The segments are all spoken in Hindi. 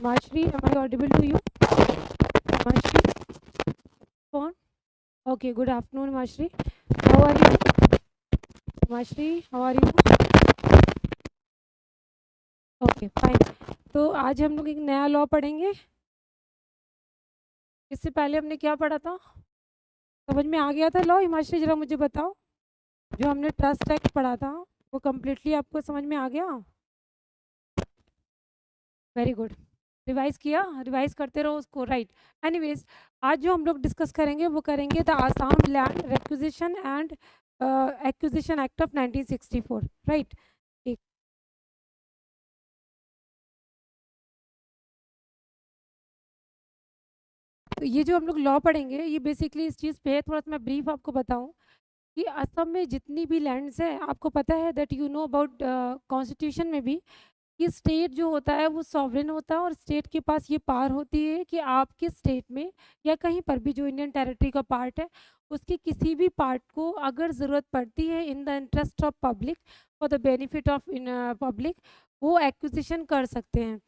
Himashi, am I audible to you? Himashi, phone. Okay, good afternoon, Himashi. How are you? Himashi, how are you? Okay, fine. तो आज हम लोग एक नया लॉ पढ़ेंगे. इससे पहले हमने क्या पढ़ा था? समझ में आ गया था लॉ? हिमाश्री जरा मुझे बताओ. जो हमने ट्रस्ट एक्ट पढ़ा था वो कम्प्लीटली आपको समझ में आ गया? Very good. रिवाइज किया? रिवाइज करते रहो उसको. राइट. एनीवेज, आज जो हम लोग डिस्कस करेंगे वो करेंगे the Assam land requisition and acquisition act of 1964. Right. तो ये जो हम लोग लॉ पढ़ेंगे ये बेसिकली इस चीज़ पे है. थोड़ा सा मैं ब्रीफ आपको बताऊं कि असम में जितनी भी लैंड्स हैं, आपको पता है that you know about constitution में भी कि स्टेट जो होता है वो सॉवरेन होता है और स्टेट के पास ये पावर होती है कि आपके स्टेट में या कहीं पर भी जो इंडियन टेरिटरी का पार्ट है उसके किसी भी पार्ट को अगर ज़रूरत पड़ती है in the interest of public, for the benefit of public, वो एक्विजिशन कर सकते हैं.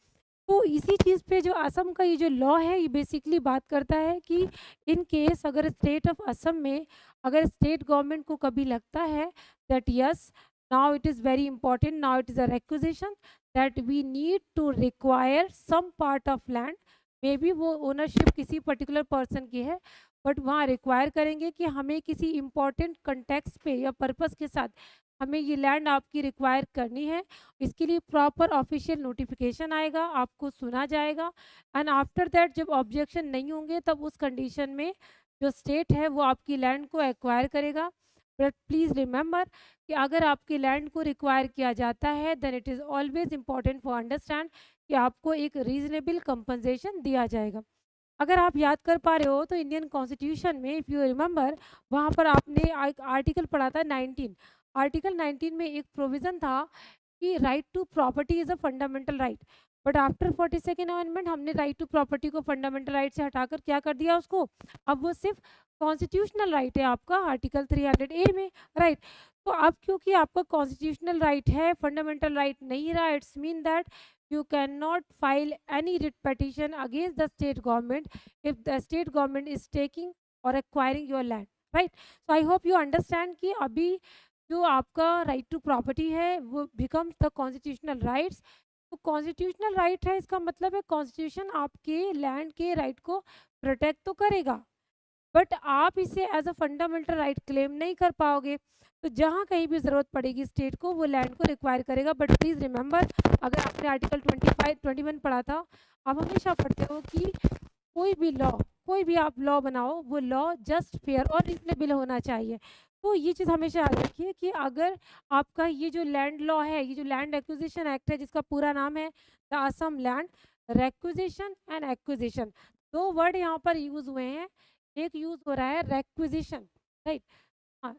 तो इसी चीज़ पे जो असम का ये जो लॉ है ये बेसिकली बात करता है कि इन केस अगर स्टेट ऑफ असम में अगर स्टेट गवर्नमेंट को कभी लगता है that yes now it is very important, now it is a requisition that we need to require some part of land, may be वो ओनरशिप किसी पर्टिकुलर पर्सन की है बट वहाँ रिक्वायर करेंगे कि हमें किसी इम्पॉर्टेंट कंटेक्स्ट पे या पर्पस के साथ हमें ये लैंड आपकी रिक्वायर करनी है. इसके लिए प्रॉपर ऑफिशियल नोटिफिकेशन आएगा, आपको सुना जाएगा एंड आफ्टर दैट जब ऑब्जेक्शन नहीं होंगे तब उस कंडीशन में जो स्टेट है वो आपकी लैंड को एक्वायर करेगा. बट प्लीज़ रिमेंबर कि अगर आपकी लैंड को रिक्वायर किया जाता है then it is always important for understand कि आपको एक रीजनेबल कंपनसेशन दिया जाएगा. अगर आप याद कर पा रहे हो तो इंडियन कॉन्स्टिट्यूशन में इफ़ यू रिमेंबर वहाँ पर आपने आर्टिकल पढ़ा था 19. आर्टिकल 19 में एक प्रोविज़न था कि right to property is a fundamental right, but after 42nd amendment हमने राइट टू प्रॉपर्टी को फंडामेंटल राइट से हटाकर क्या कर दिया उसको, अब वो सिर्फ कॉन्स्टिट्यूशनल राइट है आपका आर्टिकल 300A में. राइट. तो अब क्योंकि आपका कॉन्स्टिट्यूशनल राइट है, फंडामेंटल राइट नहीं रहा, it's mean that you cannot file any writ petition against the state government if the state government is taking or acquiring your land. Right. So I hope you understand कि अभी जो आपका राइट टू प्रॉपर्टी है वो बिकम्स द कॉन्स्टिट्यूशनल राइट्स. तो कॉन्स्टिट्यूशनल राइट है इसका मतलब है कॉन्स्टिट्यूशन आपके लैंड के राइट को प्रोटेक्ट तो करेगा बट आप इसे as a fundamental right claim नहीं कर पाओगे. तो जहाँ कहीं भी ज़रूरत पड़ेगी स्टेट को वो लैंड को रिक्वायर करेगा. बट प्लीज़ रिमेंबर अगर आपने आर्टिकल 21 पढ़ा था, आप हमेशा पढ़ते हो कि कोई भी लॉ, कोई भी आप लॉ बनाओ वो लॉ जस्ट फेयर और रिजनेबल होना चाहिए. तो ये चीज़ हमेशा याद रखिए कि अगर आपका ये जो लैंड लॉ है, ये जो लैंड एक्विजिशन एक्ट है जिसका पूरा नाम है the Assam land requisition and acquisition, दो वर्ड यहाँ पर यूज़ हुए हैं. एक यूज़ हो रहा है रेक्विजिशन. राइट. हाँ,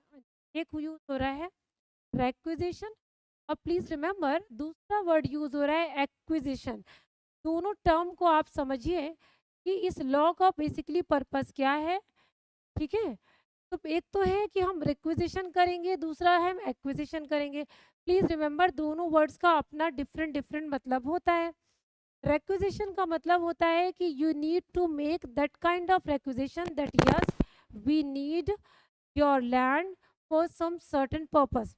एक यूज़ हो रहा है रेक्विजिशन और प्लीज़ रिमेंबर दूसरा वर्ड यूज़ हो रहा है एक्विजिशन. दोनों टर्म को आप समझिए कि इस लॉ का बेसिकली पर्पस क्या है. ठीक है. तो एक तो है कि हम रिक्विजिशन करेंगे, दूसरा है हम एक्विजिशन करेंगे. प्लीज़ रिमेंबर दोनों वर्ड्स का अपना डिफरेंट डिफरेंट मतलब होता है. requisition का मतलब होता है कि you need to make that kind of requisition that yes we need your land for some certain purpose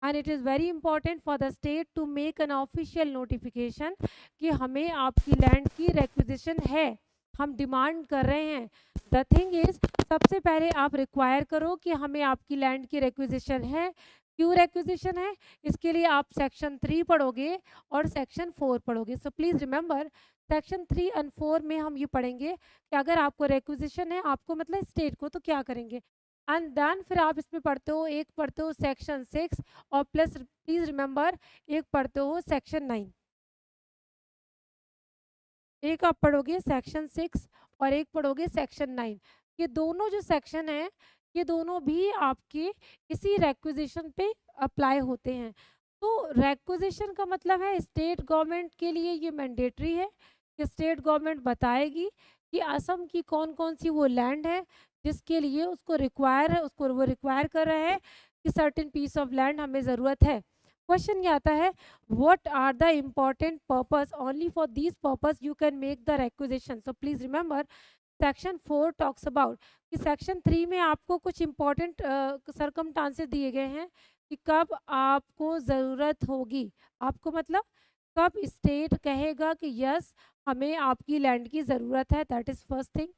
and it is very important for the state to make an official notification कि हमें आपकी लैंड की requisition है, हम डिमांड कर रहे हैं. द थिंग इज सबसे पहले आप रिक्वायर करो कि हमें आपकी लैंड की requisition है. क्यों requisition है इसके लिए आप सेक्शन 3 पढ़ोगे और सेक्शन 4 पढ़ोगे. सो प्लीज़ रिमेंबर सेक्शन 3 एंड 4 में हम ये पढ़ेंगे कि अगर आपको requisition है, आपको मतलब स्टेट को, तो क्या करेंगे. एंड देन फिर आप इसमें पढ़ते हो, एक पढ़ते हो सेक्शन 6 और प्लस प्लीज़ रिमेंबर एक पढ़ते हो सेक्शन 9. एक आप पढ़ोगे सेक्शन 6 और एक पढ़ोगे सेक्शन 9. ये दोनों जो सेक्शन हैं ये दोनों भी आपके इसी रेक्विजिशन पे अप्लाई होते हैं. तो रेक्विजिशन का मतलब है स्टेट गवर्नमेंट के लिए ये मैंडेटरी है कि स्टेट गवर्नमेंट बताएगी कि असम की कौन कौन सी वो लैंड है जिसके लिए उसको रिक्वायर है, उसको वो रिक्वायर कर रहे हैं कि सर्टेन पीस ऑफ लैंड हमें ज़रूरत है. क्वेश्चन ये आता है, what are the important purpose, only for this purpose you can make the requisition. So please remember section 4 talks about कि सेक्शन 3 में आपको कुछ इंपॉर्टेंट सरकमस्टांसेस दिए गए हैं कि कब आपको ज़रूरत होगी, आपको मतलब कब स्टेट कहेगा कि यस हमें आपकी लैंड की ज़रूरत है, दैट इज़ फर्स्ट थिंग।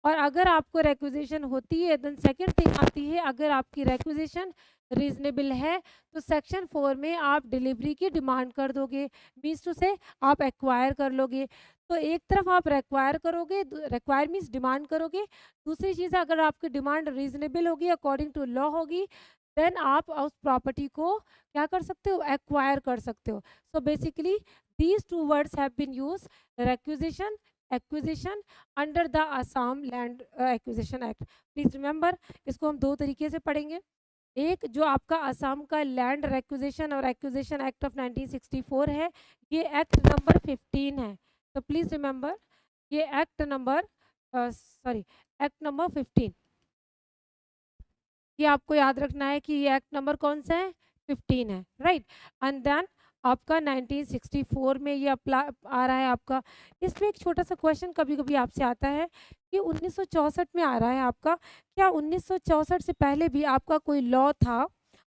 और अगर आपको रिक्विजिशन होती है देन सेकंड थिंग आती है, अगर आपकी रिक्विजिशन रीजनेबल है तो सेक्शन 4 में आप डिलीवरी की डिमांड कर दोगे, मीन्स टू से आप एक्वायर कर लोगे। तो एक तरफ आप रिक्वायर करोगे, रिक्वायर मीन्स डिमांड करोगे, दूसरी चीज़ अगर आपकी डिमांड रीजनेबल होगी, अकॉर्डिंग टू लॉ होगी, देन आप उस प्रॉपर्टी को क्या कर सकते हो, एक्वायर कर सकते हो। So basically these two words have been use, requisition, acquisition under the Assam land acquisition act. Please remember इसको हम दो तरीके से पढ़ेंगे। एक जो आपका असम का लैंड रिक्विजिशन और एक्विजिशन एक्ट ऑफ 1964 है, ये एक्ट नंबर 15 है। तो प्लीज रिमेंबर ये act number sorry act number 15, ये आपको याद रखना है कि ये एक्ट नंबर कौन सा है, 15 है, राइट। एंड देन आपका 1964 में ये अप्लाई आ रहा है आपका। इसमें एक छोटा सा क्वेश्चन कभी कभी आपसे आता है कि 1964 में आ रहा है आपका, क्या 1964 से पहले भी आपका कोई लॉ था,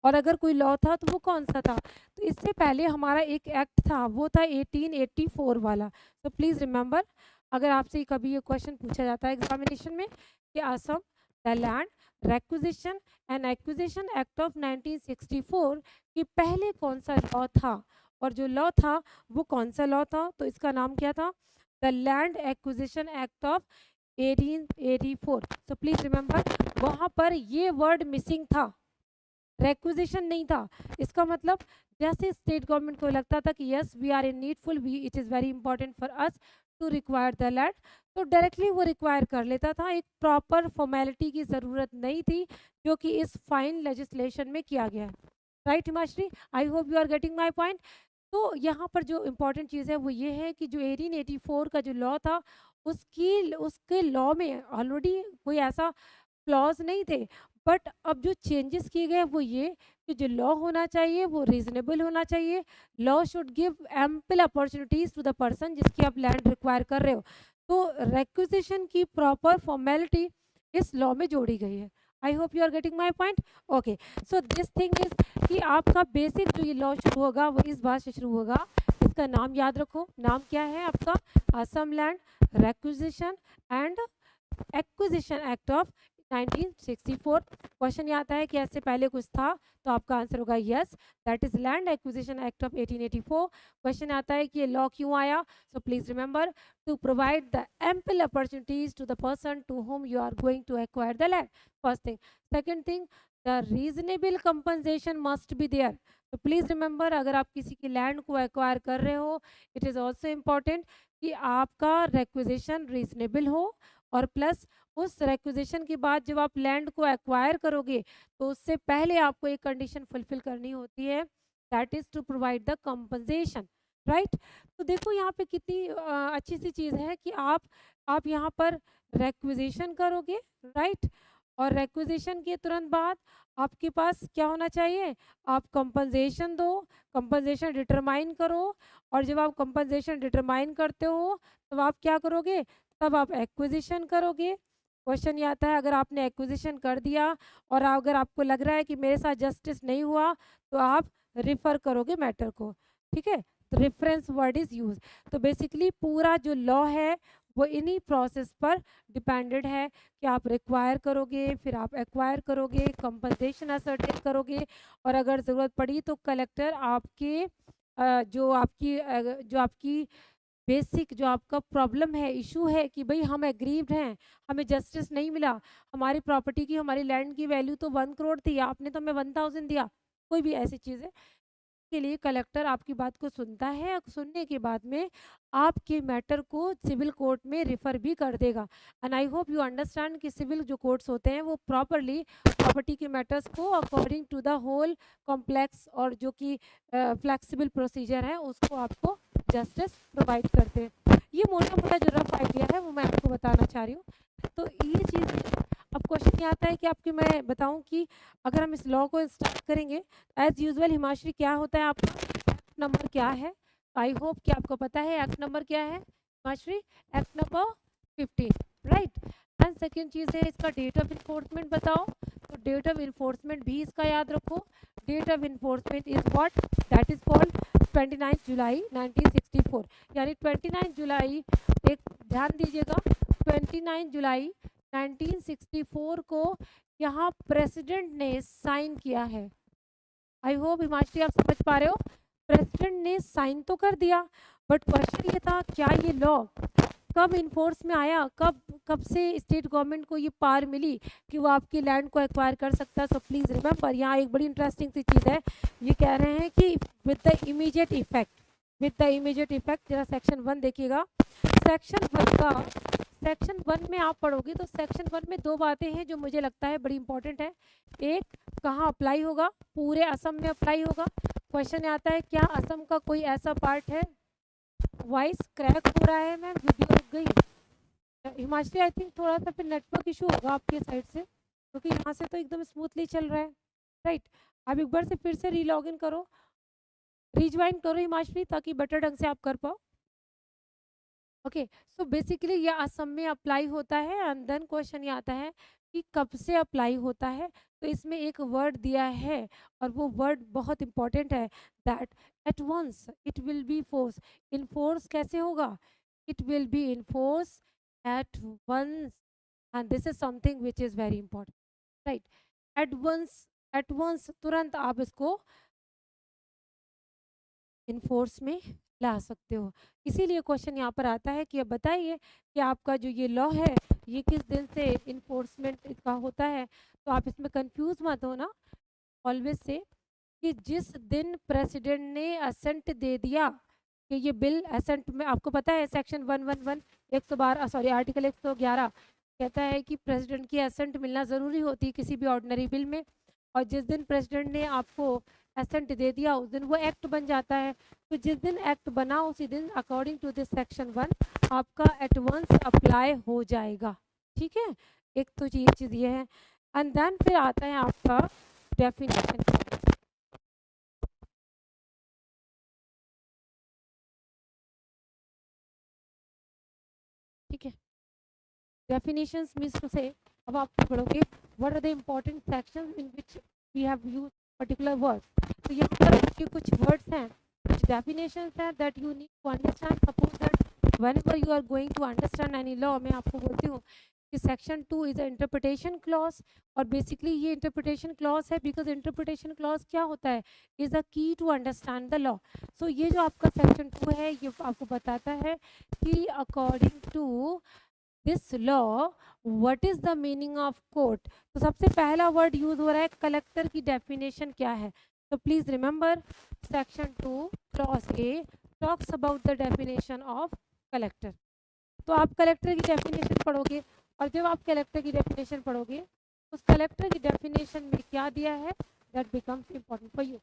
और अगर कोई लॉ था तो वो कौन सा था। तो इससे पहले हमारा एक एक्ट था, वो था 1884 वाला। तो प्लीज़ रिमेंबर, अगर आपसे कभी ये क्वेश्चन पूछा जाता है एग्जामिनेशन में कि Assam the land requisition and acquisition act of 1964 कि पहले कौन सा लॉ था, और जो लॉ था वो कौन सा लॉ था, तो इसका नाम क्या था, the land acquisition act of 1884। So please remember वहाँ पर ये वर्ड मिसिंग था, रेक्विजिशन नहीं था। इसका मतलब जैसे स्टेट गवर्नमेंट को लगता था कि yes we are in needful, we it is very important for us to require the land, तो डायरेक्टली वो रिक्वायर कर लेता था, एक प्रॉपर फॉर्मेलिटी की ज़रूरत नहीं थी, जो कि इस फाइन लेजिस्लेशन में किया गया है। Right Himashree, I hope you are getting my point. तो यहाँ पर जो इम्पोर्टेंट चीज़ है वो ये है कि जो 1884 का जो लॉ था, उसके लॉ में ऑलरेडी कोई ऐसा क्लॉज नहीं थे, बट अब जो चेंजेस किए गए वो ये कि जो लॉ होना चाहिए वो रीजनेबल होना चाहिए। Law should give ample opportunities to the person जिसकी आप लैंड रिक्वायर कर रहे हो। तो रेक्विजिशन की प्रॉपर फॉर्मेलिटी इस लॉ में जोड़ी गई है। I hope you are getting my point. Okay, so this thing is कि आपका बेसिक जो ये लॉ शुरू होगा वो इस बात से शुरू होगा, इसका नाम याद रखो, नाम क्या है आपका, Assam land requisition and acquisition act of 1964। Question ये आता है कि ऐसे पहले कुछ था, तो आपका आंसर होगा yes, that is land acquisition act of 1884। Question आता है कि ये लॉ क्यों आया, so please remember to provide the ample opportunities to the person to whom you are going to acquire the land, first thing. Second thing, the reasonable compensation must be there. तो प्लीज रिमेंबर अगर आप किसी की लैंड को एक्वायर कर रहे हो, इट इज़ ऑल्सो इम्पॉर्टेंट कि आपका रिक्विजिशन रीजनेबल हो, और प्लस उस रिक्विजिशन के बाद जब आप लैंड को एक्वायर करोगे तो उससे पहले आपको एक कंडीशन फुलफिल करनी होती है, that is to provide the compensation, right. तो देखो यहाँ पे कितनी अच्छी सी चीज़ है कि आप यहाँ पर रिक्विजिशन करोगे, राइट, और रिक्विजिशन के तुरंत बाद आपके पास क्या होना चाहिए, आप कंपनसेशन दो, कंपनसेशन डिटरमाइन करो, और जब आप कंपनसेशन डिटरमाइन करते हो तब आप क्या करोगे, तब आप एक्विजिशन करोगे। क्वेश्चन ये आता है अगर आपने एक्विजिशन कर दिया और अगर आपको लग रहा है कि मेरे साथ जस्टिस नहीं हुआ, तो आप रिफ़र करोगे मैटर को, ठीक है, तो रेफरेंस वर्ड इज़ यूज। तो बेसिकली पूरा जो लॉ है वो इन्हीं प्रोसेस पर डिपेंडेड है कि आप रिक्वायर करोगे, फिर आप एक्वायर करोगे, कंपनसेशन असर्टेन करोगे, और अगर ज़रूरत पड़ी तो कलेक्टर आपके जो आपकी बेसिक जो आपका प्रॉब्लम है, इशू है कि भाई हम एग्रीव्ड हैं, हमें जस्टिस नहीं मिला, हमारी प्रॉपर्टी की, हमारी लैंड की वैल्यू तो 1 करोड़ थी, आपने तो हमें 1000 दिया, कोई भी ऐसी चीज़ है के लिए कलेक्टर आपकी बात को सुनता है, और सुनने के बाद में आपके मैटर को सिविल कोर्ट में रिफ़र भी कर देगा। And I hope you understand कि सिविल जो कोर्ट्स होते हैं वो प्रॉपरली प्रॉपर्टी के मैटर्स को according to the whole complex और जो कि फ्लेक्सिबल प्रोसीजर है उसको आपको जस्टिस प्रोवाइड करते हैं। ये मोटा मोटा जो रफ आइडिया है वो मैं आपको बताना चाह रही हूँ। तो ये चीज़ अब क्वेश्चन ये आता है कि आपकी मैं बताऊं कि अगर हम इस लॉ को स्टार्ट करेंगे एज यूजुअल हिमाश्री क्या होता है आपका एक्ट नंबर क्या है? आई होप कि आपको पता है एक्ट नंबर क्या है Himashree, act number 15, right. And second चीज़ है इसका डेट ऑफ इन्फोर्समेंट बताओ, तो डेट ऑफ इन्फोर्समेंट भी इसका याद रखो। Date of enforcement is what, that is called 29 July 1964, यानी 29 जुलाई, एक ध्यान दीजिएगा 29 जुलाई 1964 को यहाँ प्रेसिडेंट ने साइन किया है। आई होप हिमाश्री आप समझ पा रहे हो, प्रेसिडेंट ने साइन तो कर दिया, बट क्वेश्चन ये था क्या ये लॉ कब इन्फोर्स में आया, कब से स्टेट गवर्नमेंट को ये पावर मिली कि वो आपकी लैंड को एक्वायर कर सकता है। सो प्लीज़ रिमेंबर यहाँ एक बड़ी इंटरेस्टिंग सी चीज़ है, ये कह रहे हैं कि with the immediate effect, with the immediate effect. जरा सेक्शन 1 देखिएगा, सेक्शन 1 का, सेक्शन 1 में आप पढ़ोगे तो सेक्शन 1 में दो बातें हैं जो मुझे लगता है बड़ी इंपॉर्टेंट है। एक, कहाँ अप्लाई होगा, पूरे असम में अप्लाई होगा। क्वेश्चन आता है क्या असम का कोई ऐसा पार्ट है, वॉइस क्रैक हो रहा है मैम, वीडियो रुक गई हिमाचली, आई थिंक थोड़ा सा फिर नेटवर्क इशू होगा आपके साइड से, क्योंकि यहाँ से तो एकदम स्मूथली चल रहा है, राइट। अब एक बार से फिर से रीलॉग इन करो, रिज्वाइन करो हिमाचली, ताकि बेटर ढंग से आप कर पाओ। ओके, सो बेसिकली ये असम में अप्लाई होता है एंड देन क्वेश्चन ये आता है कि कब से अप्लाई होता है। तो इसमें एक वर्ड दिया है और वो वर्ड बहुत इंपॉर्टेंट है, that at once it will be force. Enforce कैसे होगा, it will be enforce at once, and this is something which is very important, right. At once तुरंत आप इसको इनफोर्स में ला सकते हो। इसीलिए क्वेश्चन यहाँ पर आता है कि अब बताइए कि आपका जो ये लॉ है ये किस दिन से इन्फोर्समेंट इसका होता है। तो आप इसमें कंफ्यूज मत हो ना, ऑलवेज से कि जिस दिन प्रेसिडेंट ने असेंट दे दिया कि ये बिल असेंट में, आपको पता है सेक्शन 111 112 सॉरी आर्टिकल 111 कहता है कि प्रेसिडेंट की असेंट मिलना ज़रूरी होती है किसी भी ऑर्डिनरी बिल में, और जिस दिन प्रेसिडेंट ने आपको एसेंट दे दिया उस दिन वो एक्ट बन जाता है। तो जिस दिन एक्ट बना उसी दिन अकॉर्डिंग टू दिस सेक्शन 1 आपका एट वंस अप्लाई हो जाएगा, ठीक है। एक तो ये चीज़ ये है, एंड देन फिर आता है आपका डेफिनेशन। ठीक है, डेफिनेशंस मीन्स टू से, अब आप पढ़ोगे what are the important sections in which we have used particular word. तो यहाँ पर आपके कुछ वर्ड्स हैं, कुछ डेफिनेशंस हैं that you need to understand. Suppose that whenever you are going to understand any law, मैं आपको बोलती हूँ कि section 2 is a interpretation clause, और बेसिकली ये इंटरप्रिटेशन क्लॉज है बिकॉज इंटरप्रिटेशन क्लॉज क्या होता है, is a key to understand the law. So ये जो आपका सेक्शन 2 है ये आपको बताता है कि according to this law what is the meaning of court. तो सबसे पहला वर्ड यूज हो रहा है कलेक्टर की डेफिनेशन क्या है। तो please remember section 2 clause A talks about the definition of collector. तो आप कलेक्टर की डेफिनेशन पढ़ोगे, और जब आप कलेक्टर की डेफिनेशन पढ़ोगे उस कलेक्टर की डेफिनेशन में क्या दिया है that becomes important for you.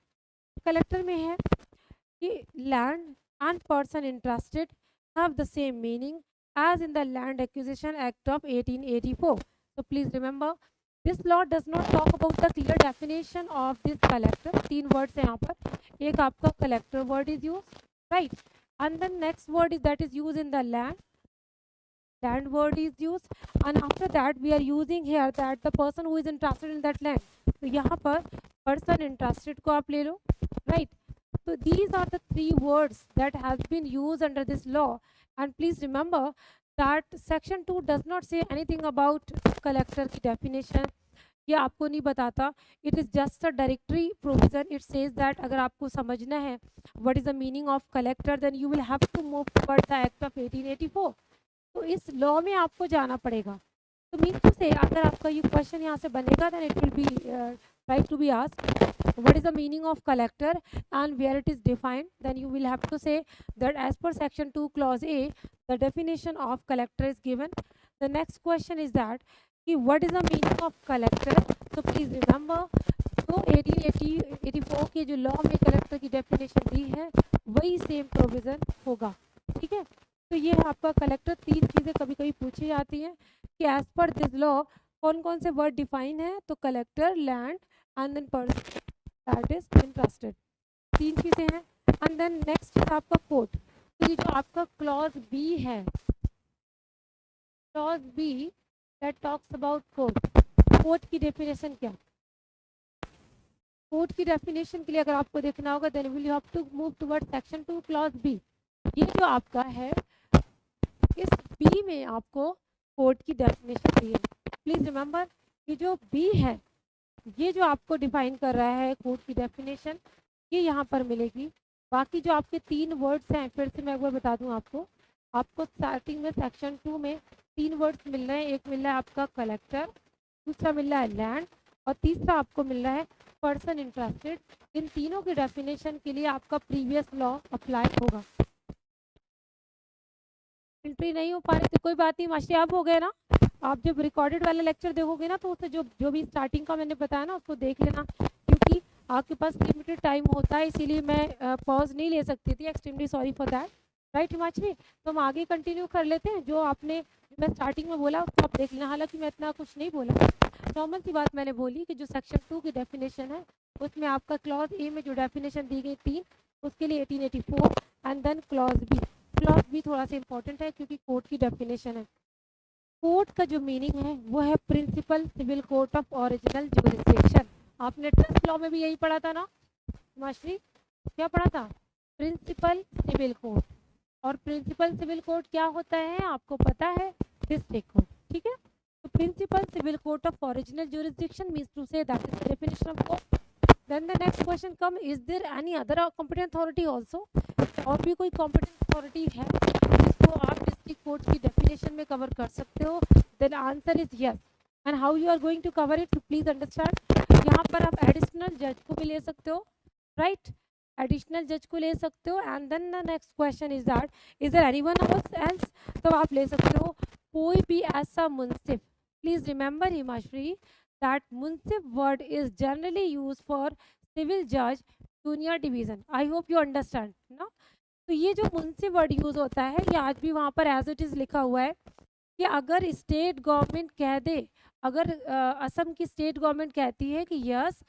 Collector में है कि land and person interested have the same meaning as in the Land Acquisition Act of 1884. So please remember, this law does not talk about the clear definition of this collector. तीन words हैं यहाँ पर, एक आपका collector word is used, right? And the next word is that is used in the land word is used, and after that we are using here that the person who is interested in that land. तो यहाँ पर person interested को आप ले लो, right? So these are the three words that has been used under this law. And please remember that section 2 does not say anything about collector की definition, ये आपको नहीं बताता, it is just a directory provision. It says that अगर आपको समझना है what is the meaning of collector then you will have to move toward the act of 1884. तो इस लॉ में आपको जाना पड़ेगा। तो मीन्स से अगर आपका ये क्वेश्चन यहाँ से बनेगा then it will be right to be asked what is the meaning of collector and where it is defined, then you will have to say that as per section 2 clause A the definition of collector is given. The next question is that what is the meaning of collector. So please remember, तो 1884 के जो लॉ में कलेक्टर की डेफिनेशन दी है वही सेम प्रोविजन होगा, ठीक है। तो ये है आपका कलेक्टर। तीन चीज़ें कभी कभी पूछी जाती हैं कि एज पर दिस लॉ कौन कौन से वर्ड डिफाइन है, तो collector, land and then person that is interested, 3 चीज़ें हैं। एंड देन नेक्स्ट है आपका कोर्ट। तो ये जो आपका क्लॉज बी है, clause B that talks about court, court की डेफिनेशन क्या, कोर्ट की डेफिनेशन के लिए अगर आपको देखना होगा then will you have to move toward section 2 clause B. ये जो आपका है, इस बी में आपको कोर्ट की डेफिनेशन दी है। प्लीज रिमेंबर, ये जो बी है, ये जो आपको डिफाइन कर रहा है कोर्ट की डेफिनेशन, ये यहाँ पर मिलेगी। बाकी जो आपके 3 वर्ड्स हैं, फिर से मैं एक बार बता दूँ आपको स्टार्टिंग में सेक्शन 2 में 3 वर्ड्स मिल रहे हैं। एक मिल रहा है आपका कलेक्टर, दूसरा मिल रहा है लैंड, और तीसरा आपको मिल रहा है पर्सन इंटरेस्टेड। इन तीनों के डेफिनेशन के लिए आपका प्रीवियस लॉ अप्लाई होगा। एंट्री नहीं हो पा रही तो कोई बात नहीं मास्टर, आप हो गए ना। आप जब रिकॉर्डेड वाला लेक्चर देखोगे ना, तो उससे जो भी स्टार्टिंग का मैंने बताया ना, उसको देख लेना, क्योंकि आपके पास लिमिटेड टाइम होता है, इसीलिए मैं पॉज नहीं ले सकती थी। Extremely sorry for that. Right Himachali, तो हम आगे कंटिन्यू कर लेते हैं। जो आपने मैं स्टार्टिंग में बोला उसको आप देख लेना, हालांकि मैं इतना कुछ नहीं बोला, नॉर्मल सी बात मैंने बोली कि जो सेक्शन 2 की डेफिनेशन है, उसमें आपका क्लॉज ए में जो डेफिनेशन दी गई 3, उसके लिए 1884, and then clause B. Clause B थोड़ा सा इंपॉर्टेंट है क्योंकि कोर्ट की डेफिनेशन है। कोर्ट का जो मीनिंग है वो है principal civil court of original jurisdiction. आपने ट्रस्ट लॉ में भी यही पढ़ा था ना मास्टरी, क्या पढ़ा था, प्रिंसिपल सिविल कोर्ट। और प्रिंसिपल सिविल कोर्ट क्या होता है आपको पता है, डिस्ट्रिक्ट कोर्ट, ठीक है। तो principal civil court of original jurisdiction means to say that is the definition of court. Then the next question come, is there any other competent authority also, और भी कोई कॉम्पिटेंट अथॉरिटी है जिसको आप डिस्ट्रिक्ट कोर्ट की डेफिनेशन में कवर कर सकते हो, then answer is yes. And how you are going to cover it, please understand. यहाँ पर आप एडिशनल जज को भी ले सकते हो, राइट, एडिशनल जज को ले सकते हो। And then the next question is that is there anyone else, तो आप ले सकते हो कोई भी ऐसा मुंसिफ। प्लीज रिमेंबर हिमाश्री दैट मुंसिफ word is generally use for civil जज junior division. I hope you understand ना। तो ये जो मुंसिफ वर्ड यूज होता है, ये आज भी वहाँ पर एज इट इज लिखा हुआ है कि अगर स्टेट गवर्नमेंट कह दे, अगर असम की स्टेट गवर्नमेंट कहती है कि yes,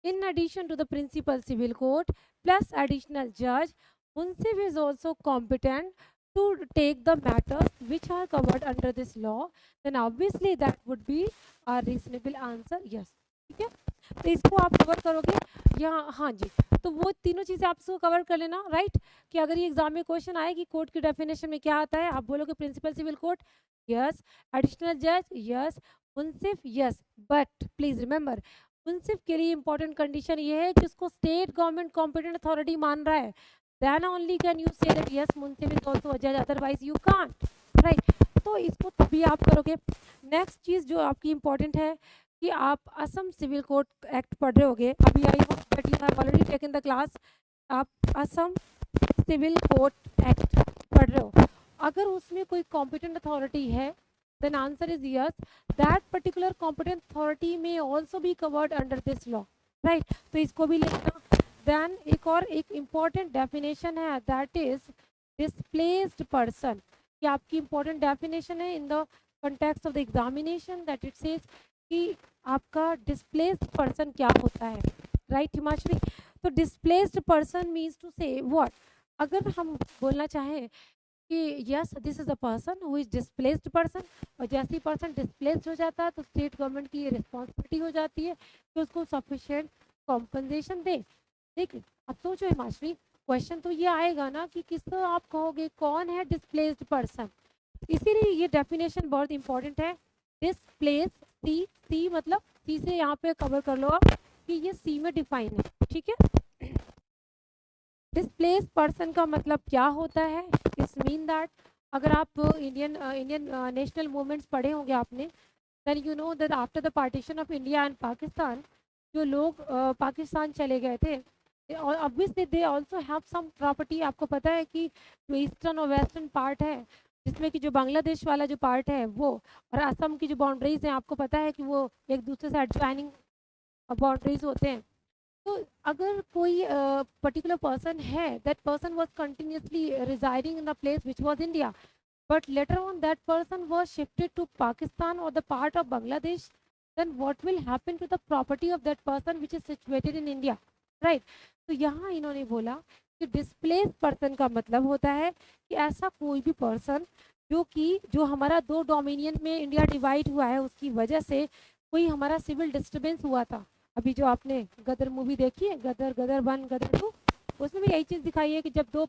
in addition to the principal civil court plus additional judge, munsif is also competent to take the matters which are covered under this law, then obviously that would be a reasonable answer yes। ठीक है, तो इसको आप कवर करोगे यहाँ, हाँ जी। तो वो तीनों चीज़ें आप इसको कवर कर लेना, राइट। कि अगर ये एग्जाम में क्वेश्चन आए कि कोर्ट की डेफिनेशन में क्या आता है, आप बोलोगे principal civil court yes, additional जज यस, मुंसिफ यस, बट प्लीज रिमेंबर मुंसिफ के लिए इंपॉर्टेंट कंडीशन ये है कि उसको स्टेट गवर्नमेंट कॉम्पिटेंट अथॉरिटी मान रहा है, then only can you say that yes munsif is also a जज, अदरवाइज यू कांट, राइट। तो इसको तभी आप करोगे। नेक्स्ट चीज़ जो आपकी इंपॉर्टेंट है कि आप असम सिविल कोड एक्ट पढ़ रहे होगे अभी, I hope that you have already taken the class. आप असम सिविल कोड एक्ट पढ़ रहे हो, अगर उसमें कोई कॉम्पिटेंट अथॉरिटी है, then answer is yes, that particular competent authority may also be covered under this law, right। तो इसको भी लिखना। then एक important definition है, that is displaced person। ये आपकी important definition है in the context of the examination, that it says कि आपका displaced person क्या होता है, right हिमाश्री। तो displaced person means to say what, अगर हम बोलना चाहें कि yes this is a person who is displaced person, और जैसे ही पर्सन डिस्प्लेस्ड हो जाता है तो स्टेट गवर्नमेंट की ये रिस्पॉन्सिबिलिटी हो जाती है कि उसको सफिशिएंट कॉम्पनसेशन दे। ठीक है, अब सोचो हिमाश्री, क्वेश्चन तो ये आएगा ना कि किसको आप कहोगे कौन है डिस्प्लेस्ड पर्सन, इसीलिए ये डेफिनेशन बहुत इंपॉर्टेंट है। डिस्प्लेस सी मतलब सी से यहाँ पे कवर कर लो आप कि ये सी में डिफाइन है, ठीक है। डिस्प्लेस पर्सन का मतलब क्या होता है, इट्स मीन दैट अगर आप इंडियन नेशनल मूवमेंट्स पढ़े होंगे आपने, then you know that after the partition of India and Pakistan, जो लोग पाकिस्तान चले गए थे, और obviously they also have some property. आपको पता है कि जो ईस्टर्न और वेस्टर्न पार्ट है, जिसमें कि जो बांग्लादेश वाला जो पार्ट है वो, और असम की जो बाउंड्रीज हैं, आपको पता है कि वो एक दूसरे से एडजॉइनिंग बाउंड्रीज होते हैं। तो अगर कोई पर्टिकुलर पर्सन है, that person was continuously residing in the place which was India, but later on that person was shifted to Pakistan or the part of Bangladesh then what will happen to the property of that person which is situated in India, right? तो यहाँ इन्होंने बोला कि डिस्प्लेस पर्सन का मतलब होता है कि ऐसा कोई भी पर्सन जो हमारा दो डोमिनियन में इंडिया डिवाइड हुआ है उसकी वजह से कोई हमारा सिविल डिस्टर्बेंस हुआ था। अभी जो आपने गदर मूवी देखी है, गदर, गदर 1, गदर 2, उसमें भी यही चीज़ दिखाई है कि जब दो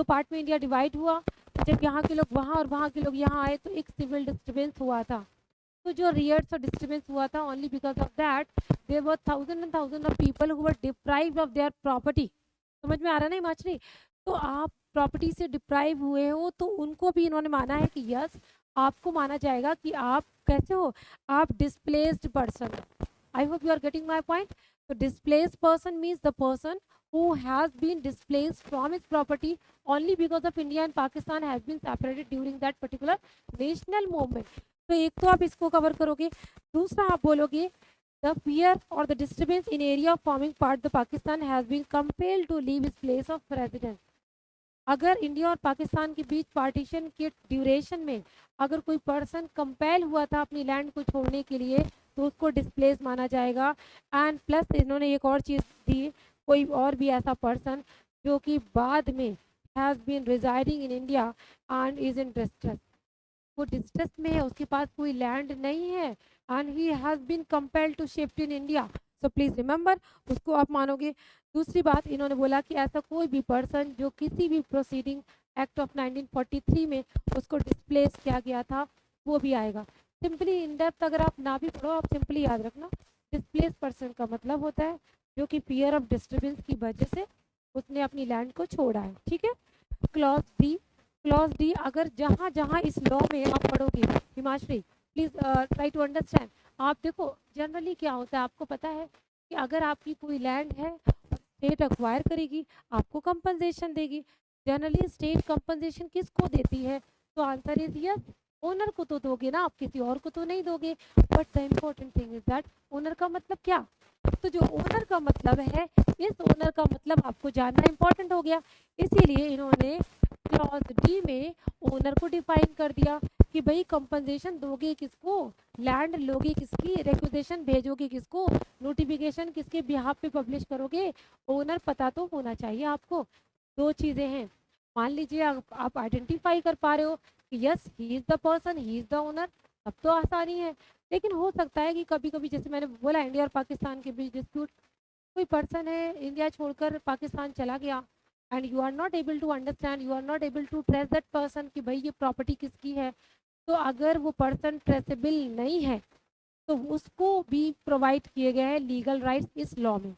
पार्ट में इंडिया डिवाइड हुआ, जब यहाँ के लोग वहाँ और वहाँ के लोग यहाँ आए तो एक सिविल डिस्टर्बेंस हुआ था। तो जो रियर्स और डिस्टर्बेंस हुआ था, only because of that there were thousand and thousand of people who were deprived of their property. समझ में आ रहा है ना हिमाचली? तो आप प्रॉपर्टी से डिप्राइव हुए हो तो उनको भी इन्होंने माना है कि यस, आपको माना जाएगा कि आप कैसे हो, आप displaced person. I hope you are getting my point. तो displaced person means the person who has been displaced from his property only because of India and Pakistan has been separated during that particular national movement। तो एक तो आप इसको कवर करोगे, दूसरा आप बोलोगे the fear or the disturbance in area forming part the Pakistan has been compelled to leave his place of residence। अगर इंडिया और पाकिस्तान के बीच पार्टीशन के ड्यूरेशन में अगर कोई पर्सन कंपेल हुआ था अपनी लैंड को छोड़ने के लिए तो उसको डिस्प्लेस माना जाएगा। एंड प्लस इन्होंने एक और चीज़ दी, कोई और भी ऐसा पर्सन जो कि बाद में has been residing in India and is in distress, वो डिस्ट्रेस में है, उसके पास कोई लैंड नहीं है and he has been compelled to shift in India, so please remember, उसको आप मानोगे। दूसरी बात इन्होंने बोला कि ऐसा कोई भी पर्सन जो किसी भी प्रोसीडिंग एक्ट ऑफ 1943 में उसको डिस्प्लेस किया गया था वो भी आएगा। सिंपली इन डेप्थ अगर आप ना भी पढ़ो, आप सिंपली याद रखना डिस्प्लेस पर्सन का मतलब होता है जो कि फियर ऑफ डिस्टर्बेंस की वजह से उसने अपनी लैंड को छोड़ा है। ठीक है। क्लॉज डी अगर जहाँ जहाँ इस लॉ में आप पढ़ोगे Himashree, please try to understand. आप देखो जनरली क्या होता है, आपको पता है कि अगर आपकी कोई लैंड है स्टेट अक्वायर करेगी, आपको कंपनसेशन देगी। जनरली स्टेट कंपनसेशन किसको देती है? तो आंसर इज यस, ओनर को तो दोगे ना, आप किसी और को तो नहीं दोगे। But the important thing is that owner का मतलब क्या? तो जो ओनर का मतलब है, इस ओनर का मतलब आपको जानना इंपॉर्टेंट हो गया। इसीलिए इन्होंने क्लॉज डी में ओनर को डिफाइन कर दिया कि भाई कंपनसेशन दोगे किसको, लैंड लोगे किसकी, रिक्वेजिशन भेजोगे किसको, नोटिफिकेशन किसके बिहाफ पे पब्लिश करोगे, ओनर पता तो होना चाहिए आपको। दो चीज़ें हैं, मान लीजिए आप आइडेंटिफाई कर पा रहे हो कि yes he is the person, he is the owner, तब तो आसानी है। लेकिन हो सकता है कि कभी कभी जैसे मैंने बोला इंडिया और पाकिस्तान के बीच डिस्प्यूट, कोई पर्सन है इंडिया छोड़कर पाकिस्तान चला गया and you are not able to understand, you are not able to trace that person कि भाई ये प्रॉपर्टी किसकी है। तो अगर वो पर्सन ट्रेसेबल नहीं है तो उसको भी प्रोवाइड किए गए हैं लीगल राइट्स इस लॉ में।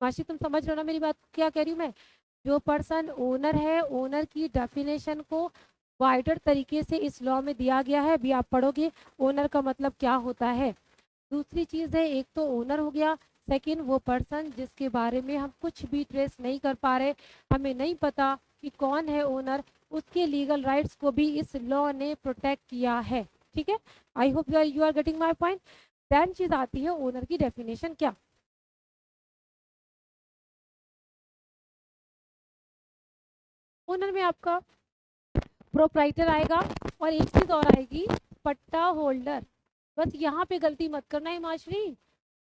माशी तुम समझ रहे हो ना मेरी बात क्या कह रही हूँ मैं? जो पर्सन ओनर है, ओनर की डेफिनेशन को वाइडर तरीके से इस लॉ में दिया गया है, भी आप पढ़ोगे ओनर का मतलब क्या होता है। दूसरी चीज़ है, एक तो ओनर हो गया, सेकंड वो पर्सन जिसके बारे में हम कुछ भी ट्रेस नहीं कर पा रहे, हमें नहीं पता कि कौन है ओनर, उसके लीगल राइट्स को भी इस लॉ ने प्रोटेक्ट किया है। ठीक है, I hope you are getting my point. Then चीज़ आती है ओनर की डेफिनेशन क्या। ओनर में आपका प्रोप्राइटर आएगा और एक चीज़ और आएगी, पट्टा होल्डर। बस यहाँ पे गलती मत करना हिमाश्री,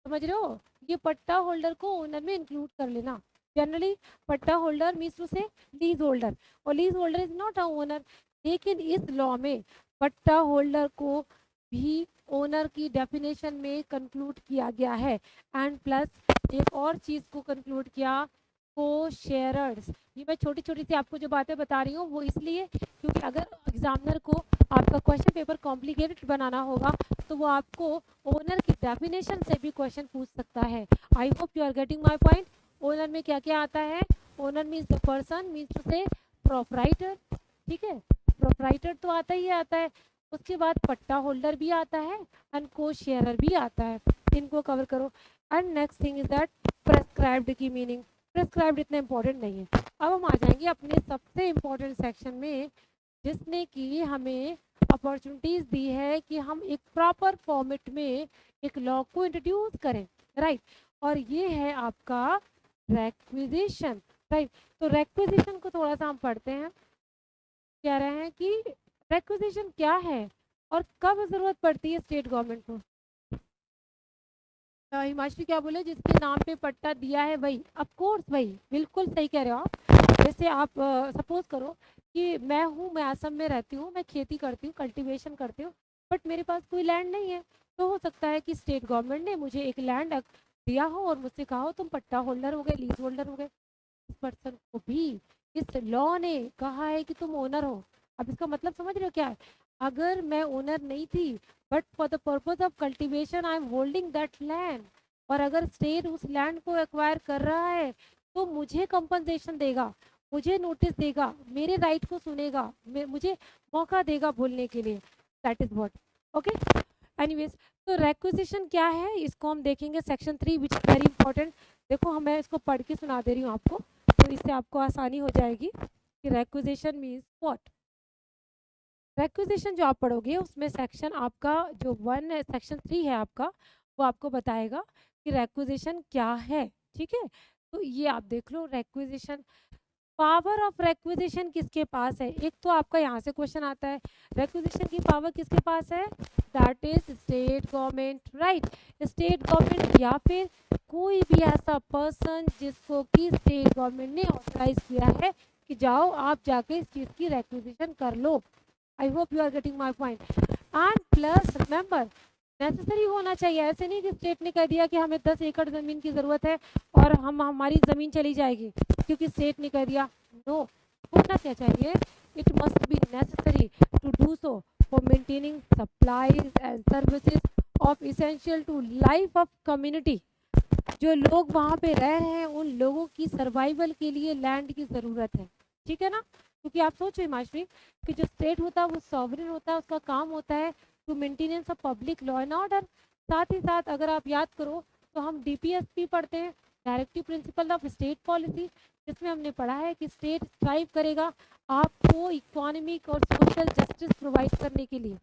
समझ रहे हो? ये पट्टा होल्डर को ओनर में इंक्लूड कर लेना। जनरली पट्टा होल्डर मीन्स टू से लीज होल्डर, और lease holder is not a owner. लेकिन इस लॉ में पट्टा होल्डर को भी ओनर की डेफिनेशन में कंक्लूड किया गया है। एंड प्लस एक और चीज़ को कंक्लूड किया, को शेयरर्स। ये मैं छोटी छोटी सी आपको जो बातें बता रही हूँ वो इसलिए क्योंकि अगर एग्जामिनर को आपका क्वेश्चन पेपर कॉम्प्लिकेटेड बनाना होगा तो वो आपको ओनर की डेफिनेशन से भी क्वेश्चन पूछ सकता है। I hope you are getting my point. Owner में क्या क्या आता है? Owner means the person, means to say proprietor. ठीक है, प्रोप्राइटर तो आता ही आता है, उसके बाद पट्टा होल्डर भी आता है एंड को शेयरर भी आता है। इनको कवर करो। And next thing is that prescribed की मीनिंग। प्रेस्क्राइब्ड इतना इंपॉर्टेंट नहीं है। अब हम आ जाएंगे अपने सबसे इम्पोर्टेंट सेक्शन में, जिसने कि हमें अपॉर्चुनिटीज़ दी है कि हम एक प्रॉपर फॉर्मेट में एक लॉ को इंट्रोड्यूस करें, राइट। और ये है आपका रेक्विजिशन, राइट। तो रेक्विजिशन को थोड़ा सा हम पढ़ते हैं। कह रहे हैं कि रेक्विजिशन क्या है और कब ज़रूरत पड़ती है स्टेट गवर्नमेंट को। हिमांशु क्या बोले, जिसके नाम पे पट्टा दिया है वही, ऑफ कोर्स वही, बिल्कुल सही कह रहे हो आप। जैसे आप सपोज करो कि मैं असम में रहती हूँ, मैं खेती करती हूँ, कल्टीवेशन करती हूँ, बट मेरे पास कोई लैंड नहीं है। तो हो सकता है कि स्टेट गवर्नमेंट ने मुझे एक लैंड दिया हो और मुझसे कहा हो तुम पट्टा होल्डर हो गए, लीज होल्डर हो गए। इस पर्सन को भी इस लॉ ने कहा है कि तुम ओनर हो। अब इसका मतलब समझ रहे हो क्या है? अगर मैं ओनर नहीं थी, but for the purpose of cultivation I am holding that land, और अगर स्टेट उस लैंड को एक्वायर कर रहा है तो मुझे कंपनसेशन देगा, मुझे नोटिस देगा, मेरे राइट को सुनेगा, मुझे मौका देगा बोलने के लिए। That is what. Okay, anyways, तो रेक्विजिशन क्या है इसको हम देखेंगे, section 3 which is very important. देखो मैं इसको पढ़ के सुना दे रही हूँ आपको, तो इससे आपको आसानी हो जाएगी कि रेक्विजिशन मीन्स व्हाट। रेक्विजिशन जो आप पढ़ोगे उसमें सेक्शन आपका जो 1 है, सेक्शन 3 है आपका, वो आपको बताएगा कि रेक्विजिशन क्या है। ठीक है, तो ये आप देख लो रेक्विजिशन। पावर ऑफ रेक्विजिशन किसके पास है? एक तो आपका यहाँ से क्वेश्चन आता है, रेक्विजिशन की पावर किसके पास है? That is state government, right. State government या फिर कोई भी ऐसा पर्सन जिसको कि स्टेट गवर्नमेंट ने ऑथराइज किया है कि जाओ आप जाके इस चीज़ की रेक्विजिशन कर लो। I hope you are getting my point. And plus remember, necessary होना चाहिए। ऐसे नहीं कि स्टेट ने कह दिया कि हमें 10 एकड़ ज़मीन की ज़रूरत है और हमारी ज़मीन चली जाएगी क्योंकि स्टेट ने कह दिया। नो, होना क्या चाहिए? It must be necessary to do so for maintaining supplies and services of essential to life of community. जो लोग वहाँ पे रह रहे हैं उन लोगों की सर्वाइवल के लिए लैंड की ज़रूरत है। ठीक है ना? क्योंकि आप सोचो हिमाश्री कि जो स्टेट होता है वो सॉवरेन होता है, उसका काम होता है to maintenance of public law and order. साथ ही साथ अगर आप याद करो तो हम डीपीएसपी पढ़ते हैं, directive principle of state policy, जिसमें हमने पढ़ा है कि स्टेट स्ट्राइव करेगा आपको इकोनॉमिक और सोशल जस्टिस प्रोवाइड करने के लिए।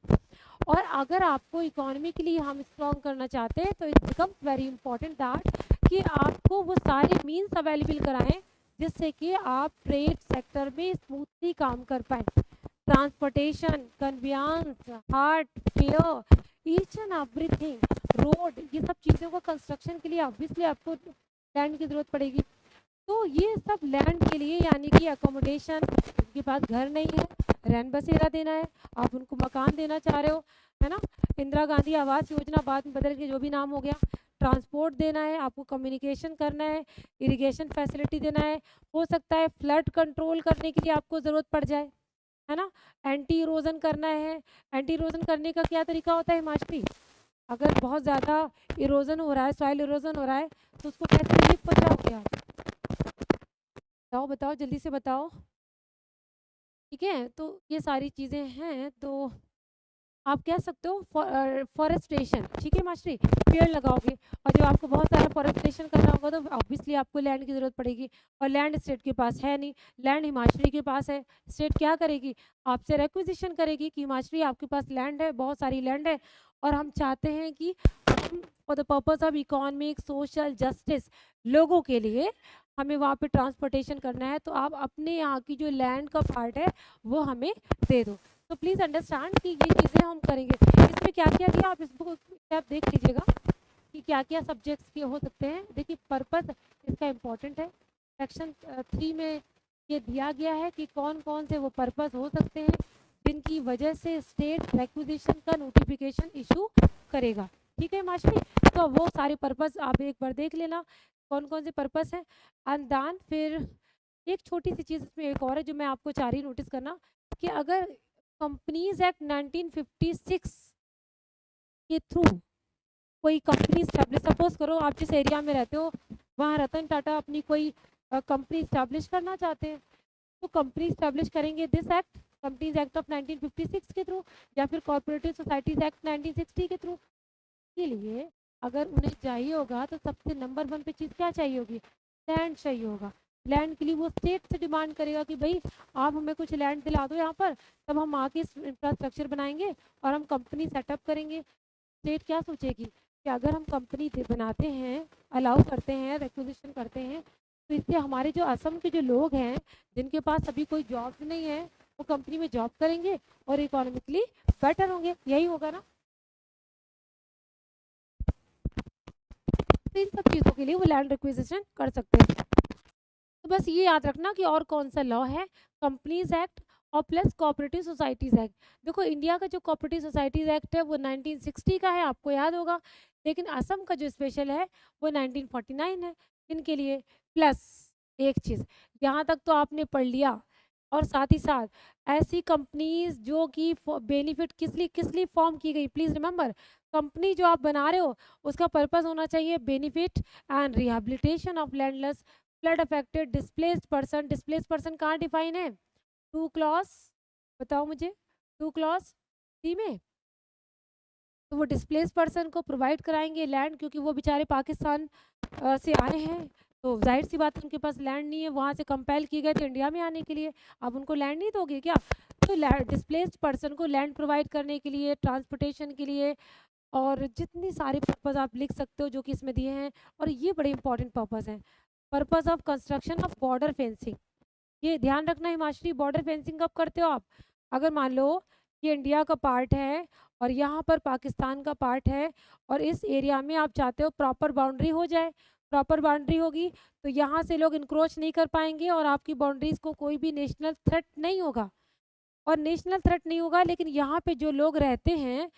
और अगर आपको इकोनॉमी के लिए हम स्ट्रॉन्ग करना चाहते हैं तो it becomes very important that कि आपको वो सारे मीन्स अवेलेबल कराएं जिससे कि आप ट्रेड सेक्टर में स्मूथली काम कर पाएँ। Transportation, conveyance, heart, fair, each and everything, road, ये सब चीज़ों को कंस्ट्रक्शन के लिए ऑब्वियसली आपको लैंड की ज़रूरत पड़ेगी। तो ये सब लैंड के लिए, यानी कि अकोमोडेशन, उनके पास घर नहीं है, रैन बसेरा देना है, आप उनको मकान देना चाह रहे हो, है ना? इंदिरा गांधी आवास योजना बाद में बदल के जो भी नाम हो गया, ट्रांसपोर्ट देना है, आपको कम्युनिकेशन करना है, इरिगेशन फैसिलिटी देना है, हो सकता है फ्लड कंट्रोल करने के लिए आपको ज़रूरत पड़ जाए, है ना? एंटी इरोजन करना है। एंटी इरोजन करने का क्या तरीका होता है हिमाश्री? अगर बहुत ज़्यादा इरोजन हो रहा है, सॉइल इरोजन हो रहा है, तो उसको कैसे रिलीफ पहुँचाओगे आप? बताओ बताओ, जल्दी से बताओ। ठीक है, तो ये सारी चीज़ें हैं। तो आप कह सकते हो फॉरेस्टेशन। ठीक है मास्टरी, पेड़ लगाओगे, और जब आपको बहुत सारा फॉरेस्टेशन करना होगा तो ऑब्वियसली आपको लैंड की ज़रूरत पड़ेगी, और लैंड स्टेट के पास है नहीं, लैंड हिमाचली के पास है। स्टेट क्या करेगी? आपसे रिक्विजिशन करेगी कि हिमाचली आपके पास लैंड है, बहुत सारी लैंड है, और हम चाहते हैं कि हम for the purpose of economic social justice लोगों के लिए हमें वहाँ पे ट्रांसपोर्टेशन करना है, तो आप अपने यहाँ की जो लैंड का पार्ट है वो हमें दे दो। तो प्लीज़ अंडरस्टैंड कि ये चीज़ें हम करेंगे। इसमें क्या क्या दिया आप इस बुक आप देख लीजिएगा कि क्या क्या सब्जेक्ट्स के हो सकते हैं। देखिए पर्पस इसका इम्पोर्टेंट है। सेक्शन 3 में ये दिया गया है कि कौन कौन से वो पर्पस हो सकते हैं जिनकी वजह से स्टेट रिक्विजिशन का नोटिफिकेशन इशू करेगा। ठीक है मास्टरी, तो वो सारे पर्पस आप एक बार देख लेना कौन कौन से पर्पस हैं। एंड देन फिर एक छोटी सी चीज़ इसमें एक और है जो मैं आपको चाह रही नोटिस करना, कि अगर कंपनीज एक्ट 1956 के थ्रू कोई कंपनी स्टैब्लिश, सपोज करो आप जिस एरिया में रहते हो वहाँ रतन टाटा अपनी कोई कंपनी स्टैब्लिश करना चाहते हैं, तो कंपनी स्टैब्लिश करेंगे this act, companies act of 1956 के थ्रू, या फिर कॉर्पोरेटिव सोसाइटीज एक्ट 1960 के थ्रू। के लिए अगर उन्हें चाहिए होगा तो सबसे नंबर 1 पे चीज़ क्या चाहिए होगी? लैंड चाहिए होगा। लैंड के लिए वो स्टेट से डिमांड करेगा कि भाई आप हमें कुछ लैंड दिला दो यहाँ पर, तब हम आके इंफ्रास्ट्रक्चर बनाएंगे और हम कंपनी सेटअप करेंगे। स्टेट क्या सोचेगी कि अगर हम कंपनी बनाते हैं, अलाउ करते हैं, रिक्विजिशन करते हैं, तो इससे हमारे जो असम के जो लोग हैं जिनके पास अभी कोई जॉब नहीं है वो कंपनी में जॉब करेंगे और इकोनॉमिकली बेटर होंगे। यही होगा ना? तो इन सब चीज़ों के लिए वो लैंड रिक्विजिशन कर सकते हैं। तो बस ये याद रखना कि और कौन सा लॉ है, कंपनीज एक्ट और प्लस कोऑपरेटिव सोसाइटीज एक्ट। देखो इंडिया का जो कोऑपरेटिव सोसाइटीज एक्ट है वो 1960 का है, आपको याद होगा, लेकिन असम का जो स्पेशल है वो 1949 है। इनके लिए प्लस एक चीज़ यहाँ तक तो आपने पढ़ लिया, और साथ ही साथ ऐसी कंपनीज जो कि बेनिफिट किस लिए फॉर्म की गई, प्लीज रिमेंबर, कंपनी जो आप बना रहे हो उसका पर्पस होना चाहिए benefit and rehabilitation of landless flood affected displaced person. Displaced person कहाँ डिफाइन है, 2 क्लॉज, बताओ मुझे, 2 क्लॉज सी में। तो वो डिस्प्लेस पर्सन को प्रोवाइड कराएंगे लैंड, क्योंकि वो बेचारे पाकिस्तान से आए हैं, तो जाहिर सी बात है उनके पास लैंड नहीं है, वहाँ से कंपेल किए गए थे इंडिया में आने के लिए, अब उनको लैंड नहीं दोगे क्या? तो डिस्प्लेस्ड पर्सन को लैंड प्रोवाइड करने के लिए, ट्रांसपोर्टेशन के लिए, और जितनी सारे पर्पज़ आप लिख सकते हो जो कि इसमें दिए हैं, और ये बड़े इंपॉर्टेंट पर्पज़ हैं। Purpose of construction of border fencing, ये ध्यान रखना हिमाश्री, बॉर्डर फेंसिंग कब करते हो आप? अगर मान लो ये इंडिया का पार्ट है और यहाँ पर पाकिस्तान का पार्ट है, और इस एरिया में आप चाहते हो प्रॉपर बाउंड्री हो जाए, प्रॉपर बाउंड्री होगी तो यहाँ से लोग इंक्रोच नहीं कर पाएंगे और आपकी बाउंड्रीज को कोई भी नेशनल थ्रेट नहीं होगा, और नेशनल थ्रेट नहीं होगा, लेकिन यहाँ पे जो लोग रहते हैं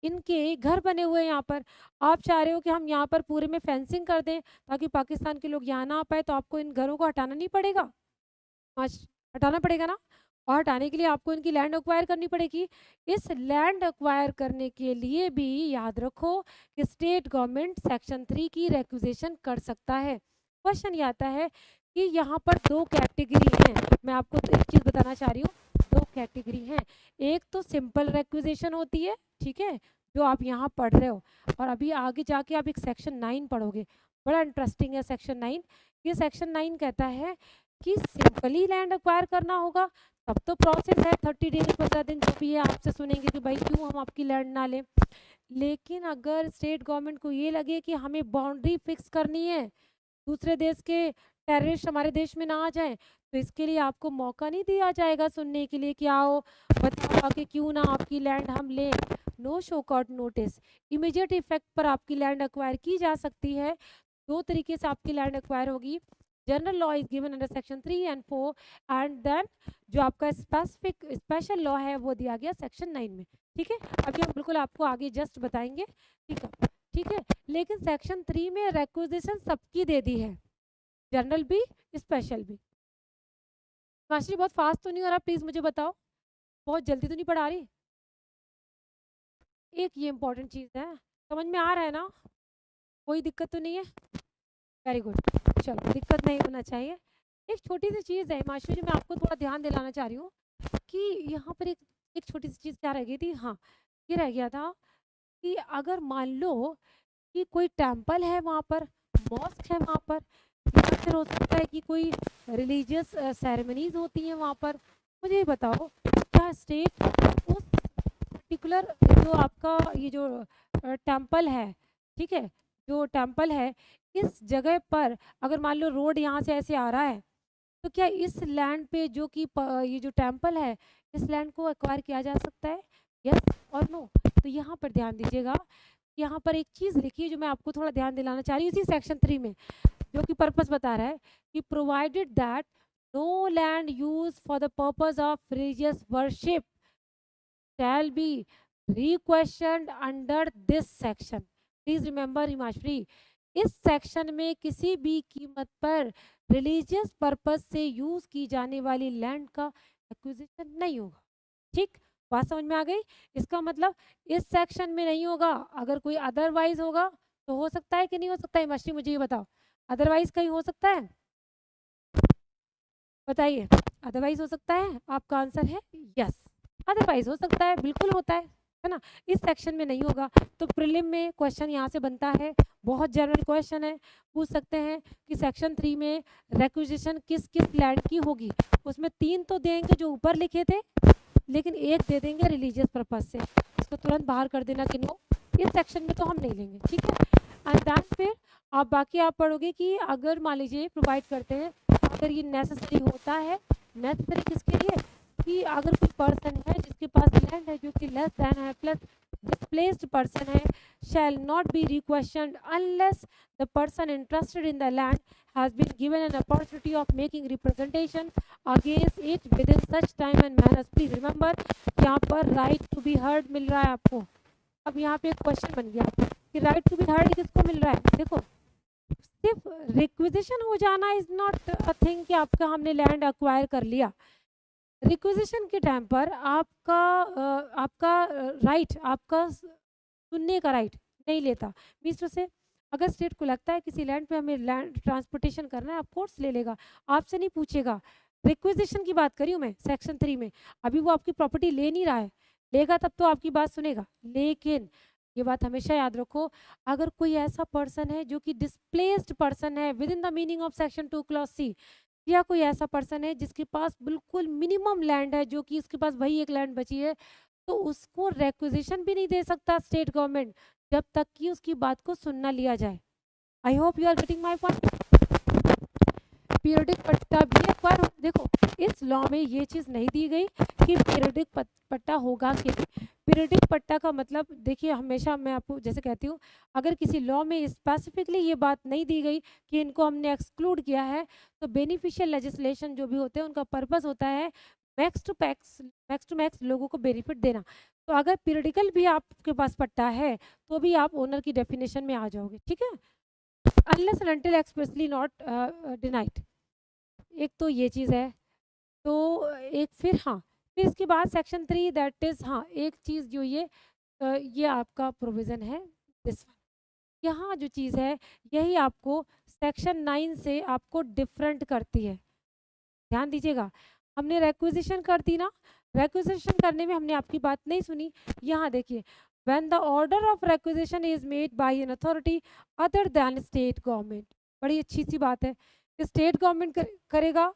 इनके घर बने हुए हैं यहाँ पर, आप चाह रहे हो कि हम यहाँ पर पूरे में फेंसिंग कर दें ताकि पाकिस्तान के लोग यहाँ ना आ पाए, तो आपको इन घरों को हटाना नहीं पड़ेगा, हटाना पड़ेगा ना, और हटाने के लिए आपको इनकी लैंड एक्वायर करनी पड़ेगी। इस लैंड एक्वायर करने के लिए भी याद रखो कि स्टेट गवर्नमेंट सेक्शन 3 की रिक्विजिशन कर सकता है। क्वेश्चन ये आता है कि यहाँ पर 2 कैटेगरी हैं, मैं आपको एक चीज़ बताना चाह रही हूँ, 2 कैटेगरी हैं। एक तो सिंपल रिक्विजिशन होती है, ठीक है, जो आप यहाँ पढ़ रहे हो, और अभी आगे जाके आप एक सेक्शन 9 पढ़ोगे, बड़ा इंटरेस्टिंग है सेक्शन 9। ये सेक्शन 9 कहता है कि सिंपली लैंड एक्वायर करना होगा, तब तो प्रोसेस है 30 डेज 15 दिन, जो भी है आपसे सुनेंगे कि भाई क्यों हम आपकी लैंड ना लें। लेकिन अगर स्टेट गवर्नमेंट को ये लगे कि हमें बाउंड्री फिक्स करनी है, दूसरे देश के टेररिस्ट हमारे देश में ना आ जाएं, तो इसके लिए आपको मौका नहीं दिया जाएगा सुनने के लिए कि आओ बताओ कि क्यों ना आपकी लैंड हम लें। No show cause notice, immediate effect पर आपकी लैंड एक्वायर की जा सकती है। 2 तरीके से आपकी लैंड एक्वायर होगी, general law is given under section 3 and 4, and then जो आपका स्पेसिफिक स्पेशल लॉ है वो दिया गया सेक्शन 9 में, ठीक है। अभी हम बिल्कुल आपको आगे जस्ट बताएंगे, ठीक है, ठीक है। लेकिन सेक्शन 3 में रिक्विजिशन सबकी दे दी है, जनरल भी स्पेशल भी। मास्टरी बहुत फास्ट तो नहीं हो रहा, प्लीज मुझे बताओ, बहुत जल्दी तो नहीं पढ़ा रही? एक ये इंपॉर्टेंट चीज़ है, समझ में आ रहा है ना, कोई दिक्कत तो नहीं है? वेरी गुड, चलो दिक्कत नहीं होना चाहिए। एक छोटी सी चीज़ है मास्टर जी, मैं आपको थोड़ा ध्यान दिलाना चाह रही हूँ कि यहाँ पर एक एक छोटी सी चीज़ क्या रह गई थी, हाँ ये रह गया था कि अगर मान लो कि कोई टेम्पल है वहाँ पर, मॉस्क है वहाँ पर, या फिर हो सकता है कि कोई रिलीजियस सेरेमनीज होती हैं वहाँ पर, मुझे ये बताओ क्या स्टेट उस पर्टिकुलर जो आपका ये जो टेम्पल है, ठीक है, जो टेम्पल है इस जगह पर अगर मान लो रोड यहाँ से ऐसे आ रहा है, तो क्या इस लैंड पे जो कि ये जो टेम्पल है इस लैंड को एक्वायर किया जा सकता है, यस और नो? तो यहाँ पर ध्यान दीजिएगा, यहाँ पर एक चीज़ लिखी है जो मैं आपको थोड़ा ध्यान दिलाना चाह रही हूँ, इसी सेक्शन 3 में, जो कि पर्पस बता रहा है कि provided that no land use for the purpose of religious worship shall be requestioned under this section. Please remember Himashri, इस सेक्शन में किसी भी कीमत पर रिलीजियस पर्पस से यूज की जाने वाली लैंड का एक्विजिशन नहीं होगा, ठीक, बात समझ में आ गई? इसका मतलब इस सेक्शन में नहीं होगा, अगर कोई अदरवाइज होगा तो हो सकता है कि नहीं हो सकता है हिमाश्री, मुझे ये बताओ, अदरवाइज कहीं हो सकता है, बताइए, अदरवाइज हो सकता है? आपका आंसर है यस, अदरवाइज हो सकता है, बिल्कुल होता है ना, इस सेक्शन में नहीं होगा। तो प्रीलिम में क्वेश्चन यहाँ से बनता है, बहुत जनरल क्वेश्चन है, पूछ सकते हैं कि सेक्शन 3 में रिक्विजिशन किस किस लैंड की होगी, उसमें 3 तो देंगे जो ऊपर लिखे थे, लेकिन एक दे देंगे रिलीजियस पर्पज से, इसको तुरंत बाहर कर देना कि नो इस सेक्शन में तो हम नहीं लेंगे, ठीक है। एंड दैन फिर आप बाकी आप पढ़ोगे कि अगर मान लीजिए प्रोवाइड करते हैं, अगर ये नेसेसरी होता है, नेसेसरी किसके लिए, कि अगर कोई पर्सन है जिसके पास लैंड है जो कि लेस देन है प्लस डिस्प्लेस्ड पर्सन है shall not be requestioned unless the person interested in the land has been given an opportunity of making representation against it within such time and manner. Please remember, यहाँ पर right to be heard मिल रहा है आपको. अब यहाँ पे एक क्वेश्चन बन गया कि right to be heard किसको मिल रहा है. देखो, सिर्फ रिक्विजिशन हो जाना इज नॉट अ थिंग कि आपका हमने लैंड एक्वायर कर लिया. रिक्विजिशन के टाइम पर आपका राइट, आपका सुनने का राइट नहीं लेता. मीन्स से अगर स्टेट को लगता है किसी लैंड पे हमें लैंड ट्रांसपोर्टेशन करना है, आप कोर्स ले लेगा, आपसे नहीं पूछेगा. रिक्विजिशन की बात करी हूँ मैं सेक्शन 3 में. अभी वो आपकी प्रॉपर्टी ले नहीं रहा है, लेगा तब तो आपकी बात सुनेगा. लेकिन ये बात हमेशा याद रखो, अगर कोई ऐसा पर्सन है जो कि डिस्प्लेस्ड पर्सन है within the meaning of section 2 clause C, या कोई ऐसा पर्सन है जिसके पास बिल्कुल मिनिमम लैंड है, जो कि उसके पास वही एक लैंड बची है, तो उसको रेक्विजिशन भी नहीं दे सकता स्टेट गवर्नमेंट जब तक कि उसकी बात को सुनना लिया जाए. I hope you are getting my point. Periodic पट्टा भी एक बार देखो, इस लॉ में ये चीज़ नहीं दी गई कि पीरियडिक पट्टा होगा कि नहीं. पीरियडिक पट्टा का मतलब देखिए, हमेशा मैं आपको जैसे कहती हूँ, अगर किसी लॉ में स्पेसिफिकली ये बात नहीं दी गई कि इनको हमने एक्सक्लूड किया है, तो बेनिफिशियल लेजिस्लेशन जो भी होते हैं उनका पर्पस होता है मैक्स टू मैक्स लोगों को बेनिफिट देना. तो अगर पीरियडिकल भी आपके पास पट्टा है तो भी आप ओनर की डेफिनेशन में आ जाओगे. ठीक है, unless and until expressly not denied. एक तो ये चीज़ है. तो एक फिर इसके बाद सेक्शन 3 दैट इज, एक चीज़ जो ये आपका प्रोविज़न है दिस वन. यहाँ जो चीज़ है यही आपको सेक्शन 9 से आपको डिफरेंट करती है. ध्यान दीजिएगा, हमने रेक्विजिशन कर दी ना, रेक्विजिशन करने में हमने आपकी बात नहीं सुनी. यहाँ देखिए, when the order of requisition is made by an authority other than state government. बड़ी अच्छी सी बात है कि स्टेट गवर्नमेंट करेगा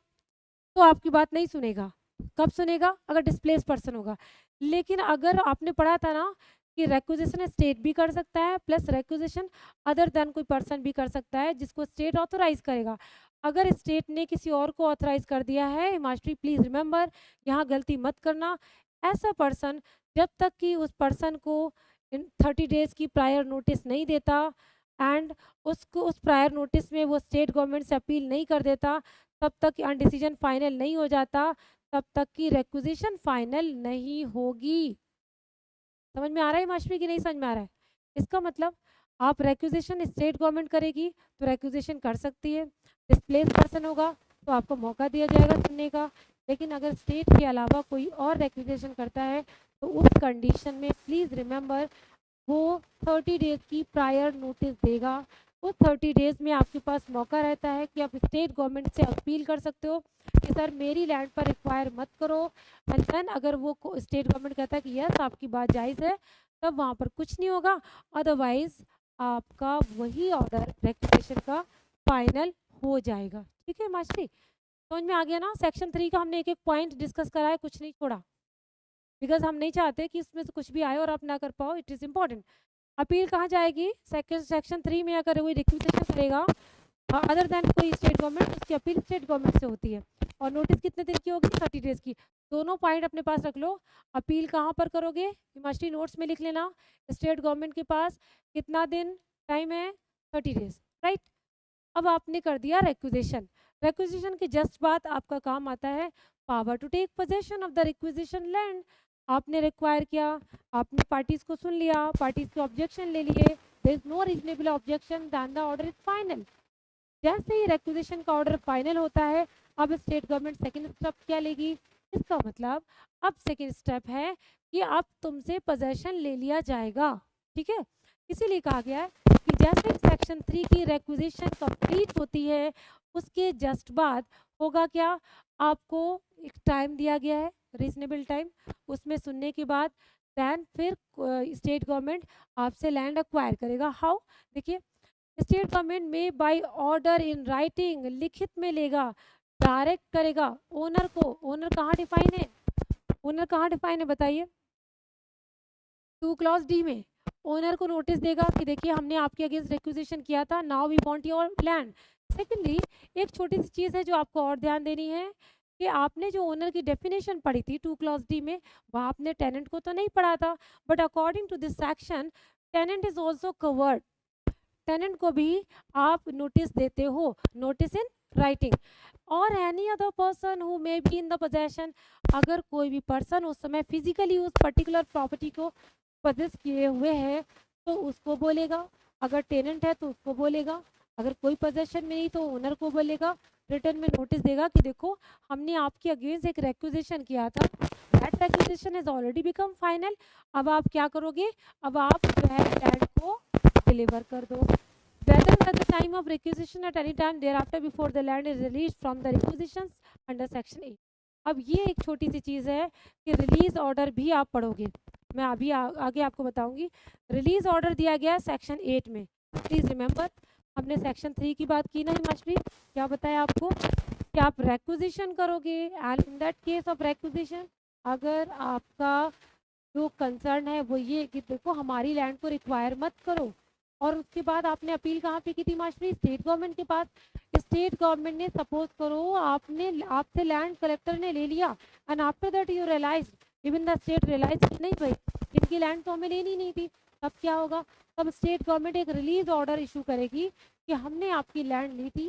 तो आपकी बात नहीं सुनेगा. कब सुनेगा? अगर डिस्प्लेस पर्सन होगा. लेकिन अगर आपने पढ़ा था ना कि रेक्विजिशन स्टेट भी कर सकता है प्लस रेक्विजिशन अदर देन कोई पर्सन भी कर सकता है जिसको स्टेट ऑथोराइज करेगा. अगर स्टेट ने किसी और को ऑथराइज कर दिया है, हिमाश्री प्लीज रिमेंबर, यहाँ गलती मत करना. ऐसा पर्सन जब तक कि उस पर्सन को इन 30 डेज की प्रायर नोटिस नहीं देता एंड उसको उस प्रायर नोटिस में वो स्टेट गवर्नमेंट से अपील नहीं कर देता, तब तक डिसीजन फाइनल नहीं हो जाता, तब तक की रेक्विजिशन फाइनल नहीं होगी. समझ में आ रहा है हिमाश्री की नहीं समझ में आ रहा है? इसका मतलब आप रेक्विजिशन स्टेट गवर्नमेंट करेगी तो रेक्विजिशन कर सकती है. डिस्प्लेस पर्सन होगा तो आपको मौका दिया जाएगा सुनने का. लेकिन अगर स्टेट के अलावा कोई और रेक्विजिशन करता है तो उस कंडीशन में प्लीज़ रिमेंबर वो 30 डेज की प्रायर नोटिस देगा. उस 30 डेज में आपके पास मौका रहता है कि आप स्टेट गवर्नमेंट से अपील कर सकते हो कि सर मेरी लैंड पर रिक्वायर मत करो. एंड देन अगर वो स्टेट गवर्नमेंट कहता है कि यस आपकी बात जायज़ है, तब वहाँ पर कुछ नहीं होगा. अदरवाइज आपका वही ऑर्डर रेक्विजिशन का फाइनल हो जाएगा. ठीक है मास्टरी, समझ में आ गया ना? सेक्शन 3 का हमने एक एक पॉइंट डिस्कस करा है, कुछ नहीं छोड़ा, बिकॉज हम नहीं चाहते कि इसमें से कुछ भी आए और आप ना कर पाओ. It is important. अपील कहाँ जाएगी? सेक्शन 3 में अगर कोई रिक्विजिशन करेगा अदर देन कोई स्टेट गवर्नमेंट, उसकी अपील स्टेट गवर्नमेंट से होती है. और नोटिस कितने दिन की होगी? 30 डेज की. दोनों पॉइंट अपने पास रख लो. अपील कहाँ पर करोगे? हिमाश्री नोट्स में लिख लेना. स्टेट गवर्नमेंट के पास कितना दिन टाइम है? 30 डेज. राइट. अब आपने कर दिया रेक्विजिशन. रेक्विजिशन के जस्ट बाद आपका काम आता है power to take possession of the requisition land. आपने रिक्वायर किया, आपने पार्टीज को सुन लिया, पार्टीज के ऑब्जेक्शन ले लिए, there is no reasonable objection, then the order is final. जैसे ही रेक्विजिशन का ऑर्डर फाइनल होता है, अब स्टेट गवर्नमेंट सेकंड स्टेप क्या लेगी? इसका मतलब अब सेकंड स्टेप है कि अब तुमसे पोजेशन ले लिया जाएगा. ठीक है, इसीलिए कहा गया है कि जैसे सेक्शन 3 की रेक्विजिशन कंप्लीट होती है उसके जस्ट बाद होगा क्या? आपको एक टाइम दिया गया है, रीजनेबल टाइम. उसमें सुनने के बाद दैन फिर स्टेट गवर्नमेंट आपसे लैंड एक्वायर करेगा. हाउ? देखिए, स्टेट गवर्नमेंट में बाय ऑर्डर इन राइटिंग, लिखित में लेगा, डायरेक्ट करेगा ओनर को. ओनर कहाँ डिफाइन है? ओनर कहाँ डिफाइन है बताइए? 2 क्लॉज डी में ओनर को नोटिस देगा कि देखिए हमने आपके अगेंस्ट रिक्विजिशन किया था, now we want your land. Secondly, एक छोटी सी चीज़ है जो आपको और ध्यान देनी है कि आपने जो ओनर की डेफिनेशन पढ़ी थी 2 क्लॉज डी में, वहाँ आपने टेनेंट को तो नहीं पढ़ा था, but according to this section tenant is also covered. Tenant को भी आप नोटिस देते हो, नोटिस इन राइटिंग। और any other person who may be in the possession, अगर कोई भी पर्सन उस समय फिजिकली उस पर्टिकुलर प्रॉपर्टी को पोजेस किए हुए है तो उसको बोलेगा, अगर टेनेंट है तो उसको बोलेगा, अगर कोई पोजेशन में नहीं तो ओनर को बोलेगा, रिटर्न में नोटिस देगा कि देखो हमने आपके अगेंस्ट एक रेक्विजिशन किया था, that requisition is already become final, अब आप क्या करोगे, अब आप जो है लैंड को डिलीवर कर दो। Whether at the time of requisition at any time thereafter before the land is released from the requisitions under section 8। अब ये एक छोटी सी चीज़ है कि रिलीज ऑर्डर भी आप पढ़ोगे, मैं अभी आगे आपको बताऊंगी। रिलीज ऑर्डर दिया गया सेक्शन 8 में, प्लीज रिमेंबर हमने सेक्शन 3 की बात की ना हिमाश्री, क्या बताया आपको कि आप रेक्विजिशन करोगे, and in that case of requisition अगर आपका जो कंसर्न है वो ये कि देखो हमारी लैंड को रिक्वायर मत करो, और उसके बाद आपने अपील कहाँ पे की थी मास्टरी, स्टेट गवर्नमेंट के पास। स्टेट गवर्नमेंट ने सपोज करो आपने आपसे लैंड कलेक्टर ने ले लिया, and after that you realise, even the state realise नहीं भाई इनकी लैंड तो हमें लेनी नहीं थी, तब क्या होगा, तब स्टेट गवर्नमेंट एक रिलीज ऑर्डर इशू करेगी कि हमने आपकी लैंड ली थी,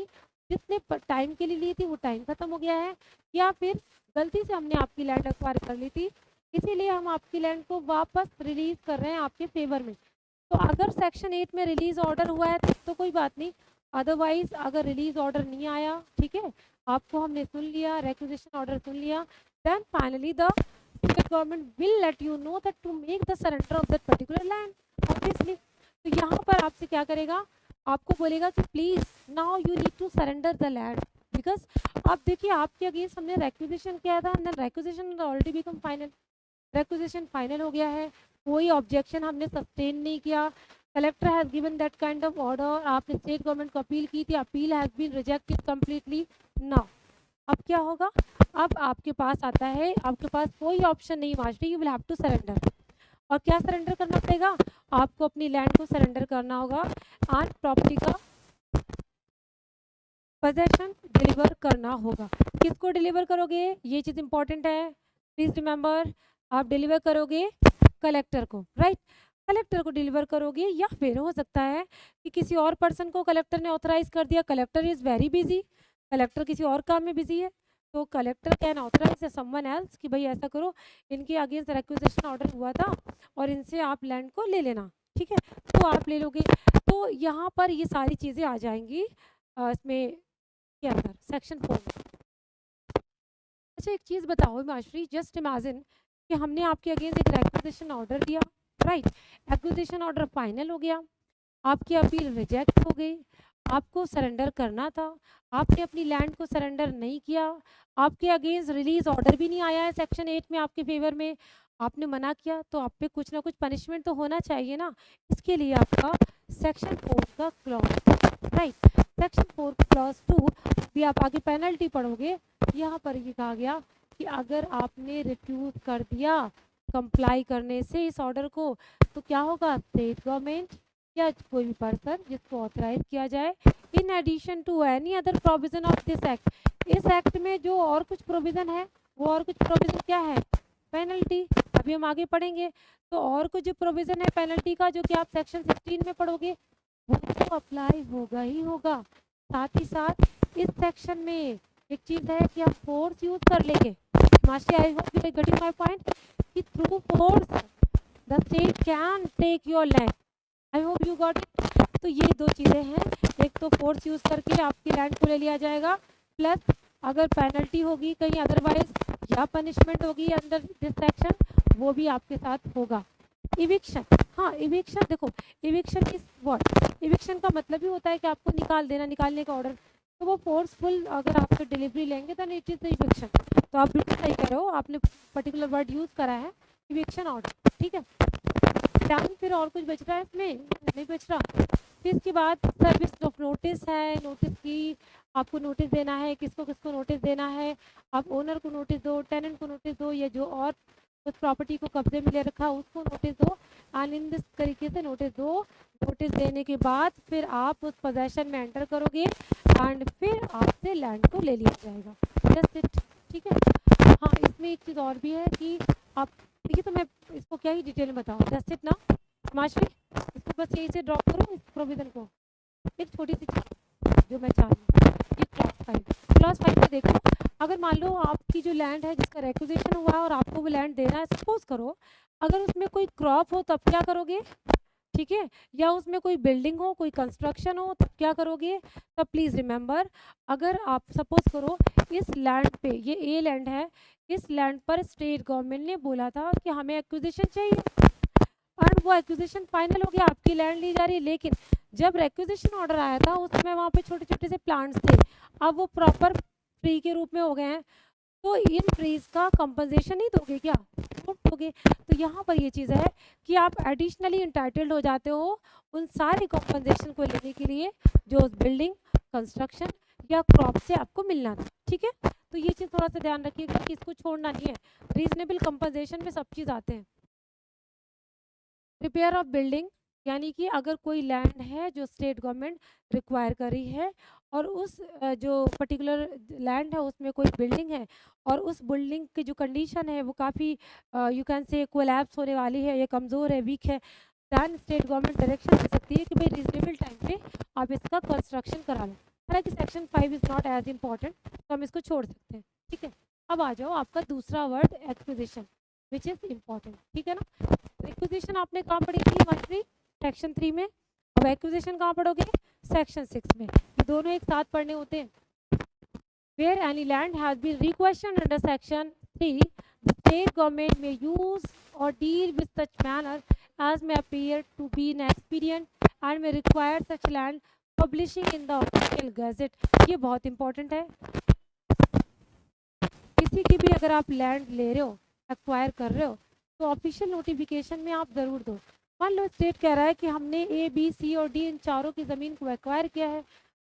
जितने टाइम के लिए ली थी वो टाइम खत्म हो गया है, या फिर गलती से हमने आपकी लैंड एक्वायर कर ली थी, इसीलिए हम आपकी लैंड को वापस रिलीज कर रहे हैं आपके फेवर में। तो अगर सेक्शन 8 में रिलीज ऑर्डर हुआ है तो कोई बात नहीं, अदरवाइज अगर रिलीज ऑर्डर नहीं आया, ठीक है, आपको हमने सुन लिया, रेक्विजिशन ऑर्डर सुन लिया, then finally the state government will let you know that to make the surrender of that particular land obviously. तो यहाँ पर आपसे क्या करेगा, आपको बोलेगा कि please now you need to surrender the land, because आप देखिए आपके अगेंस्ट हमने रेक्विजिशन किया था, and requisition already become final, requisition final हो गया है, कोई ऑब्जेक्शन हमने सस्टेन नहीं किया, collector has given that kind of order, आपने स्टेट गवर्नमेंट को अपील की थी, appeal has been rejected completely. Now अब क्या होगा, अब आपके पास आता है, आपके पास कोई ऑप्शन नहीं मास्टरी, you will have to surrender. और क्या सरेंडर करना पड़ेगा, आपको अपनी लैंड को सरेंडर करना होगा, और प्रॉपर्टी का पोजेशन डिलीवर करना होगा। किसको डिलीवर करोगे, ये चीज़ इंपॉर्टेंट है, प्लीज रिमेंबर, आप डिलीवर करोगे कलेक्टर को, राइट, कलेक्टर को डिलीवर करोगे, या फिर हो सकता है कि किसी और पर्सन को कलेक्टर ने ऑथराइज कर दिया, collector is very busy, collector किसी और काम में बिजी है, तो collector can authorise someone else कि भाई ऐसा करो, इनके अगेंस्ट रिक्विजिशन ऑर्डर हुआ था और इनसे आप लैंड को ले लेना, ठीक है, तो आप ले लोगे। तो यहाँ पर ये सारी चीज़ें आ जाएंगी इसमें के अंदर सेक्शन 4 में। अच्छा एक चीज़ बताओ माश्री, जस्ट इमेजिन कि हमने आपके अगेंस्ट एक रेक्विजिशन ऑर्डर दिया, राइट, एक्विजिशन ऑर्डर फाइनल हो गया, आपकी अपील रिजेक्ट हो गई, आपको सरेंडर करना था, आपने अपनी लैंड को सरेंडर नहीं किया, आपके अगेंस्ट रिलीज ऑर्डर भी नहीं आया है सेक्शन 8 में आपके फेवर में, आपने मना किया, तो आप पे कुछ ना कुछ पनिशमेंट तो होना चाहिए ना, इसके लिए आपका सेक्शन 4 का क्लॉज, राइट, सेक्शन 4 क्लॉज 2 भी आप आगे पेनल्टी पढ़ोगे, यहाँ पर ये कहा गया कि अगर आपने रिफ्यूज कर दिया कंप्लाई करने से इस ऑर्डर को, तो क्या होगा, स्टेट गवर्नमेंट या कोई भी पर्सन जिसको ऑथराइज किया जाए, in addition to any other provision of this act, इस एक्ट में जो और कुछ प्रोविजन है, वो और कुछ प्रोविजन क्या है, पेनल्टी, अभी हम आगे पढ़ेंगे, तो और कुछ जो प्रोविजन है पेनल्टी का जो कि आप सेक्शन 16 में पढ़ोगे, वो तो अप्लाई होगा ही होगा। साथ ही साथ इस सेक्शन में एक चीज़ है कि आप फोर्स यूज कर लेंगे, master I hope you getting my point, कि through force the state can take your land, I hope you got it. तो ये दो चीज़ें हैं, एक तो फोर्स यूज करके आपकी लैंड को ले लिया जाएगा, प्लस अगर पेनल्टी होगी कहीं अदरवाइज या पनिशमेंट होगी अंडर दिस सेक्शन, वो भी आपके साथ होगा। इविक्शन, हाँ इविक्शन, देखो इविक्शन इज व्हाट, इविक्शन का मतलब ही होता है कि आपको निकाल देना, निकालने का ऑर्डर, तो वो फोर्सफुल अगर आप तो डिलीवरी लेंगे तो इट इज इविक्शन। तो आप बिल्कुल सही कह रहे हो, आपने पर्टिकुलर वर्ड यूज करा है, इविक्शन ऑर्डर, ठीक है। टाइम फिर और कुछ बच रहा है इसमें, नहीं बच रहा। फिर इसके बाद सर्विस ऑफ नोटिस है, नोटिस की आपको नोटिस देना है, किसको किसको नोटिस देना है, आप ओनर को नोटिस दो, टेनेंट को नोटिस दो, या जो और उस प्रॉपर्टी को कब्जे में ले रखा उसको नोटिस दो, एंड इन दिस तरीके से नोटिस दो। नोटिस देने के बाद फिर आप उस पोजेशन में एंटर करोगे, एंड फिर आपसे लैंड को ले लिया जाएगा, जस्ट इट, ठीक है। हाँ, इसमें एक चीज़ और भी है कि आप, देखिए तो मैं इसको क्या ही डिटेल में बताऊँ, जस्ट इट ना हिमाश्री, इसको बस यहीं से ड्रॉप करो इस प्रोविज़न को। एक छोटी सी चीज़ जो मैं चाह रही हूँ, ये क्लॉज 5 में देखो, अगर मान लो आपकी जो लैंड है जिसका रिक्विजिशन हुआ है और आपको वो लैंड देना है, सपोज करो अगर उसमें कोई क्रॉप हो तब क्या करोगे, ठीक है, या उसमें कोई बिल्डिंग हो, कोई कंस्ट्रक्शन हो तब क्या करोगे। तब प्लीज़ रिमेंबर, अगर आप सपोज करो इस लैंड पे, ये ए लैंड है, इस लैंड पर स्टेट गवर्नमेंट ने बोला था कि हमें एक्विजिशन चाहिए और वो एक्विजिशन फाइनल हो गया, आपकी लैंड ली जा रही है, लेकिन जब एक्विजिशन ऑर्डर आया था उस समय वहाँ पे छोटे छोटे से प्लांट्स थे, अब वो प्रॉपर ट्री के रूप में हो गए हैं, तो इन ट्रीज का कंपनसेशन नहीं दोगे क्या, दोगे। तो यहाँ पर ये चीज़ है कि आप एडिशनली इंटाइटल्ड हो जाते हो उन सारे कंपनसेशन को लेने के लिए जो उस बिल्डिंग, कंस्ट्रक्शन या क्रॉप से आपको मिलना था, ठीक है। तो ये चीज़ थोड़ा सा ध्यान रखिएगा कि इसको छोड़ना नहीं है, रीजनेबल कंपनसेशन में सब चीज़ आते हैं। रिपेयर ऑफ बिल्डिंग, यानी कि अगर कोई लैंड है जो स्टेट गवर्नमेंट रिक्वायर कर रही है और उस जो पर्टिकुलर लैंड है उसमें कोई बिल्डिंग है और उस बिल्डिंग की जो कंडीशन है वो काफ़ी यू कैन से कोलैप्स होने वाली है, ये कमज़ोर है, वीक है, दैन स्टेट गवर्नमेंट डायरेक्शन दे सकती है कि भाई रीजनेबल टाइम पे आप इसका कंस्ट्रक्शन करा लो। हालांकि section 5 is not as important, तो हम इसको छोड़ सकते हैं, ठीक है। अब आ जाओ आपका दूसरा word acquisition, which is important, ठीक है ना। रिक्विजिशन आपने कहाँ पढ़ी थी मास्टरी, सेक्शन 3 में, अब एक्विजिशन कहाँ पढ़ोगे, सेक्शन 6 में, ये दोनों एक साथ पढ़ने होते हैं। Where any land has been requisitioned under section 3, the state government may use or deal with such manner as may appear to be inexpedient and may require such land publishing in the official gazette। ये बहुत इंपॉर्टेंट है, किसी की भी अगर आप लैंड ले रहे हो, एक्वायर कर रहे हो, तो ऑफिशियल नोटिफिकेशन में आप ज़रूर दो। मान लो स्टेट कह रहा है कि हमने ए बी सी और डी इन चारों की ज़मीन को एक्वायर किया है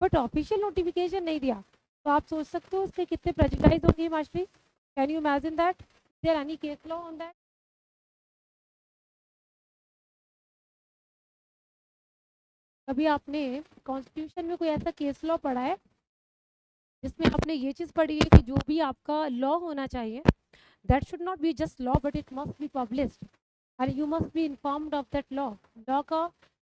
बट ऑफिशियल नोटिफिकेशन नहीं दिया, तो आप सोच सकते हो उसके कितने प्रेजुडाइज होंगे mastery. Can you imagine that, there any case law on that. कभी आपने कॉन्स्टिट्यूशन में कोई ऐसा केस लॉ पढ़ा है जिसमें आपने ये चीज़ पढ़ी है कि जो भी आपका लॉ होना चाहिए, that should not be just law but it must be published and you must be informed of that law। law का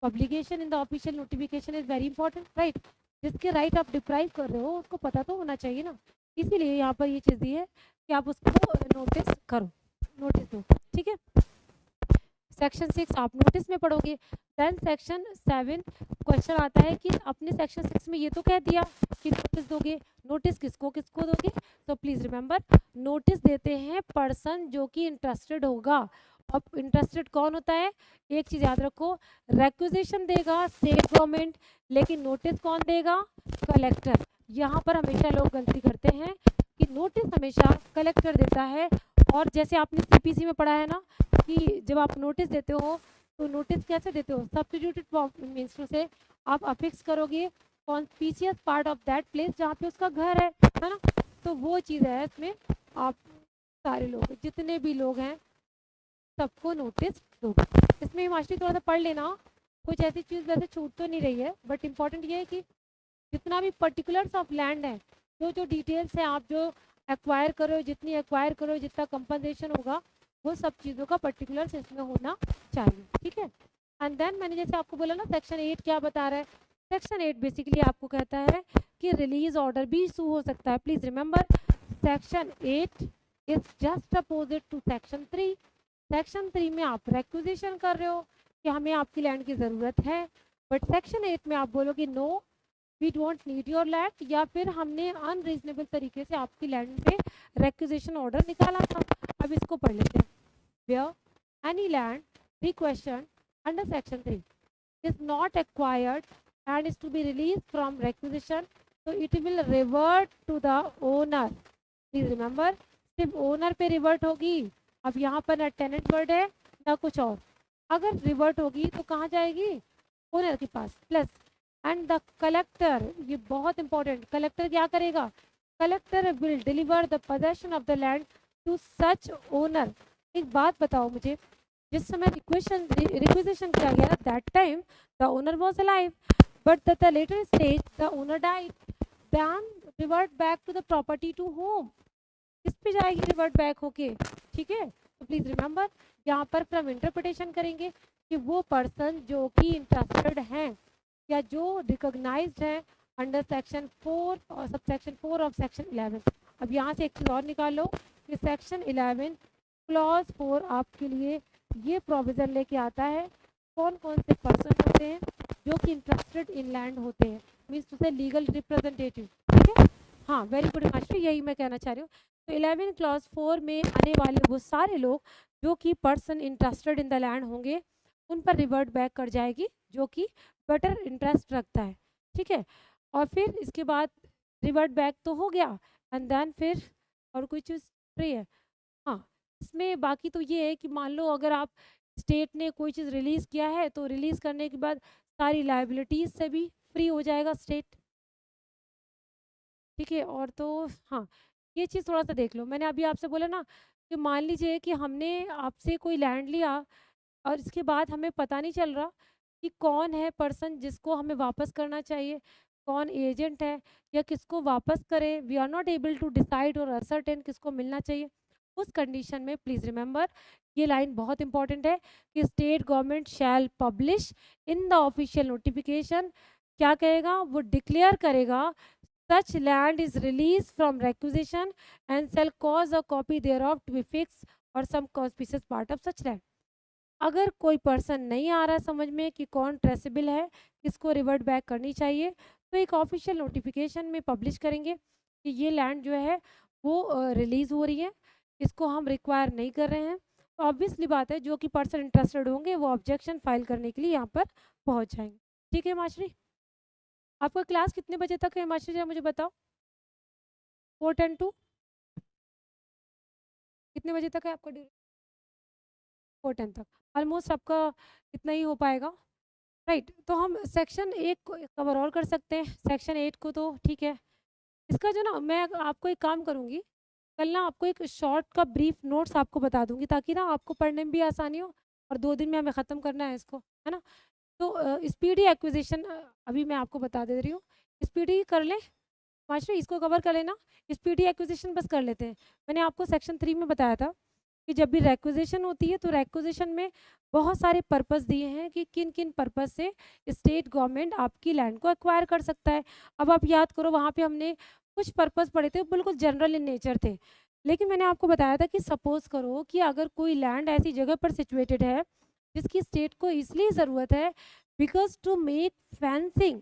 publication in the official notification is very important, right। जिसके राइट आप डिप्राइव कर रहे हो उसको पता तो होना चाहिए ना, इसीलिए यहाँ पर ये चीज़ दी है कि आप उसको नोटिस करो, नोटिस दो, ठीक है। सेक्शन 6 आप नोटिस में पढ़ोगे। देन सेक्शन 7 क्वेश्चन आता है कि अपने सेक्शन 6 में ये तो कह दिया कि नोटिस दोगे, नोटिस किसको किसको दोगे, तो प्लीज़ रिमेंबर नोटिस देते हैं पर्सन जो कि इंटरेस्टेड होगा। अब इंटरेस्टेड कौन होता है, एक चीज़ याद रखो, रेक्विजिशन देगा स्टेट गवर्नमेंट, लेकिन नोटिस कौन देगा, कलेक्टर। यहाँ पर हमेशा लोग गलती करते हैं कि नोटिस हमेशा कलेक्टर देता है, और जैसे आपने सीपीसी में पढ़ा है ना कि जब आप नोटिस देते हो तो नोटिस कैसे देते हो, सब्स्टिट्यूटेड मीन्स टू से आप अफिक्स करोगे conspicuous part of that place जहाँ पे उसका घर है ना, तो वो चीज़ है इसमें। आप सारे लोग जितने भी लोग हैं सबको नोटिस दोगे। इसमें मास्टरी थोड़ा सा पढ़ लेना, कुछ ऐसी चीज़ वैसे छूट तो नहीं रही है बट इम्पॉर्टेंट ये है कि जितना भी पर्टिकुलर्स ऑफ लैंड है, जो डिटेल्स हैं आप जो एक्वायर करो, जितनी एक्वायर करो, जितना कंपनसेशन होगा, वो सब चीज़ों का पर्टिकुलर्स इसमें होना चाहिए, ठीक है। एंड देन मैंने जैसे आपको बोला ना सेक्शन 8 क्या बता रहा है, सेक्शन 8 बेसिकली आपको कहता है कि रिलीज ऑर्डर भी इशू हो सकता है। Please remember section 8 is just opposite to section 3। Section 3 में आप रेक्विजिशन कर रहे हो कि हमें आपकी लैंड की ज़रूरत है, बट सेक्शन 8 में आप बोलोगे no we don't need your land, या फिर हमने अनरीजनेबल तरीके से आपकी लैंड पे रेक्विजिशन ऑर्डर निकाला था। अब इसको पढ़ लेते हैं। Where any land requisition under section 3 is not acquired and is to be released from requisition, so it will revert to the owner। Please remember सिर्फ ओनर पे रिवर्ट होगी। अब यहाँ पर ना टेनेंट वर्ड है ना कुछ और, अगर रिवर्ट होगी तो कहाँ जाएगी, ओनर के पास। प्लस एंड द कलेक्टर, ये बहुत इंपॉर्टेंट, कलेक्टर क्या करेगा, collector will deliver the possession of the land to such owner. एक बात बताओ मुझे, जिस समय रिक्वेजिशन किया गया that time the owner was alive but the later stage the owner died, then revert back to the property to whom. किस पे जाएगी रिवर्ट बैक होके, ठीक है। तो प्लीज रिमेंबर यहाँ पर हम इंटरप्रिटेशन करेंगे कि वो पर्सन जो कि इंटरेस्टेड हैं या जो रिकॉग्नाइज्ड है अंडर सेक्शन 4 और सब सेक्शन 4 ऑफ सेक्शन 11। अब यहाँ से एक चीज़ और निकाल लो कि सेक्शन 11 क्लॉज 4 आपके लिए ये प्रोविज़न लेके आता है कौन कौन से पर्सन होते हैं जो कि इंटरेस्टेड इन लैंड होते हैं, मीन्स टू से लीगल रिप्रेजेंटेटिव, ठीक है। हाँ, वेरी गुड मास्टर, यही मैं कहना चाह रही हूँ। तो 11 क्लॉज 4 में आने वाले वो सारे लोग जो कि person interested in the land होंगे उन पर रिवर्ट बैक कर जाएगी जो कि बेटर इंटरेस्ट रखता है, ठीक है। और फिर इसके बाद रिवर्ट बैक तो हो गया एंड देन फिर और कोई चीज़ फ्री है। हाँ, इसमें बाकी तो ये है कि मान लो अगर आप स्टेट ने कोई चीज़ रिलीज़ किया है तो रिलीज़ करने के बाद सारी लाइबिलिटीज़ से भी फ्री हो जाएगा स्टेट, ठीक है। और तो हाँ, ये चीज़ थोड़ा सा देख लो, मैंने अभी आपसे बोला ना कि मान लीजिए कि हमने आपसे कोई लैंड लिया और इसके बाद हमें पता नहीं चल रहा कि कौन है पर्सन जिसको हमें वापस करना चाहिए, कौन एजेंट है या किसको वापस करें, we are not able to decide और असर्टेन किसको मिलना चाहिए। उस कंडीशन में प्लीज़ रिमेंबर ये लाइन बहुत इंपॉर्टेंट है कि state government shall publish in the official notification, क्या कहेगा वो डिक्लेयर करेगा such land is released from requisition and shall cause a copy thereof to be fixed or some conspicuous part of such land। अगर कोई पर्सन नहीं आ रहा समझ में कि कौन ट्रेसेबल है, किसको रिवर्ट बैक करनी चाहिए, तो एक ऑफिशियल नोटिफिकेशन में पब्लिश करेंगे कि ये लैंड जो है वो रिलीज़ हो रही है, इसको हम रिक्वायर नहीं कर रहे हैं। तो ऑब्वियसली बात है जो कि पर्सन इंटरेस्टेड होंगे वो ऑब्जेक्शन फाइल करने के लिए यहाँ पर पहुँच जाएंगे, ठीक है मास्टरी। आपका क्लास कितने बजे तक है मास्टर जी, मुझे बताओ। 4:10 to कितने बजे तक है आपका ड्यूरेशन? 4:10 तक, ऑलमोस्ट आपका इतना ही हो पाएगा, राइट। तो हम सेक्शन 1 को कवर और कर सकते हैं, सेक्शन 8 को तो ठीक है। इसका जो ना मैं आपको एक काम करूँगी, कल ना आपको एक शॉर्ट का ब्रीफ नोट्स आपको बता दूंगी ताकि ना आपको पढ़ने में भी आसानी हो और 2 दिन में हमें ख़त्म करना है इसको, है ना। तो स्पीडी एक्विजिशन अभी मैं आपको बता दे रही हूँ, स्पीडी कर लें मास्टर, इसको कवर कर लेना, स्पीडी एक्विजिशन बस कर लेते हैं। मैंने आपको सेक्शन 3 में बताया था कि जब भी रेक्विजिशन होती है तो रेक्विजिशन में बहुत सारे पर्पस दिए हैं कि किन किन पर्पस से स्टेट गवर्नमेंट आपकी लैंड को एक्वायर कर सकता है। अब आप याद करो वहाँ पे हमने कुछ पर्पस पढ़े थे बिल्कुल जनरल इन नेचर थे, लेकिन मैंने आपको बताया था कि सपोज करो कि अगर कोई लैंड ऐसी जगह पर सिचुएटेड है जिसकी स्टेट को इसलिए ज़रूरत है because to make fencing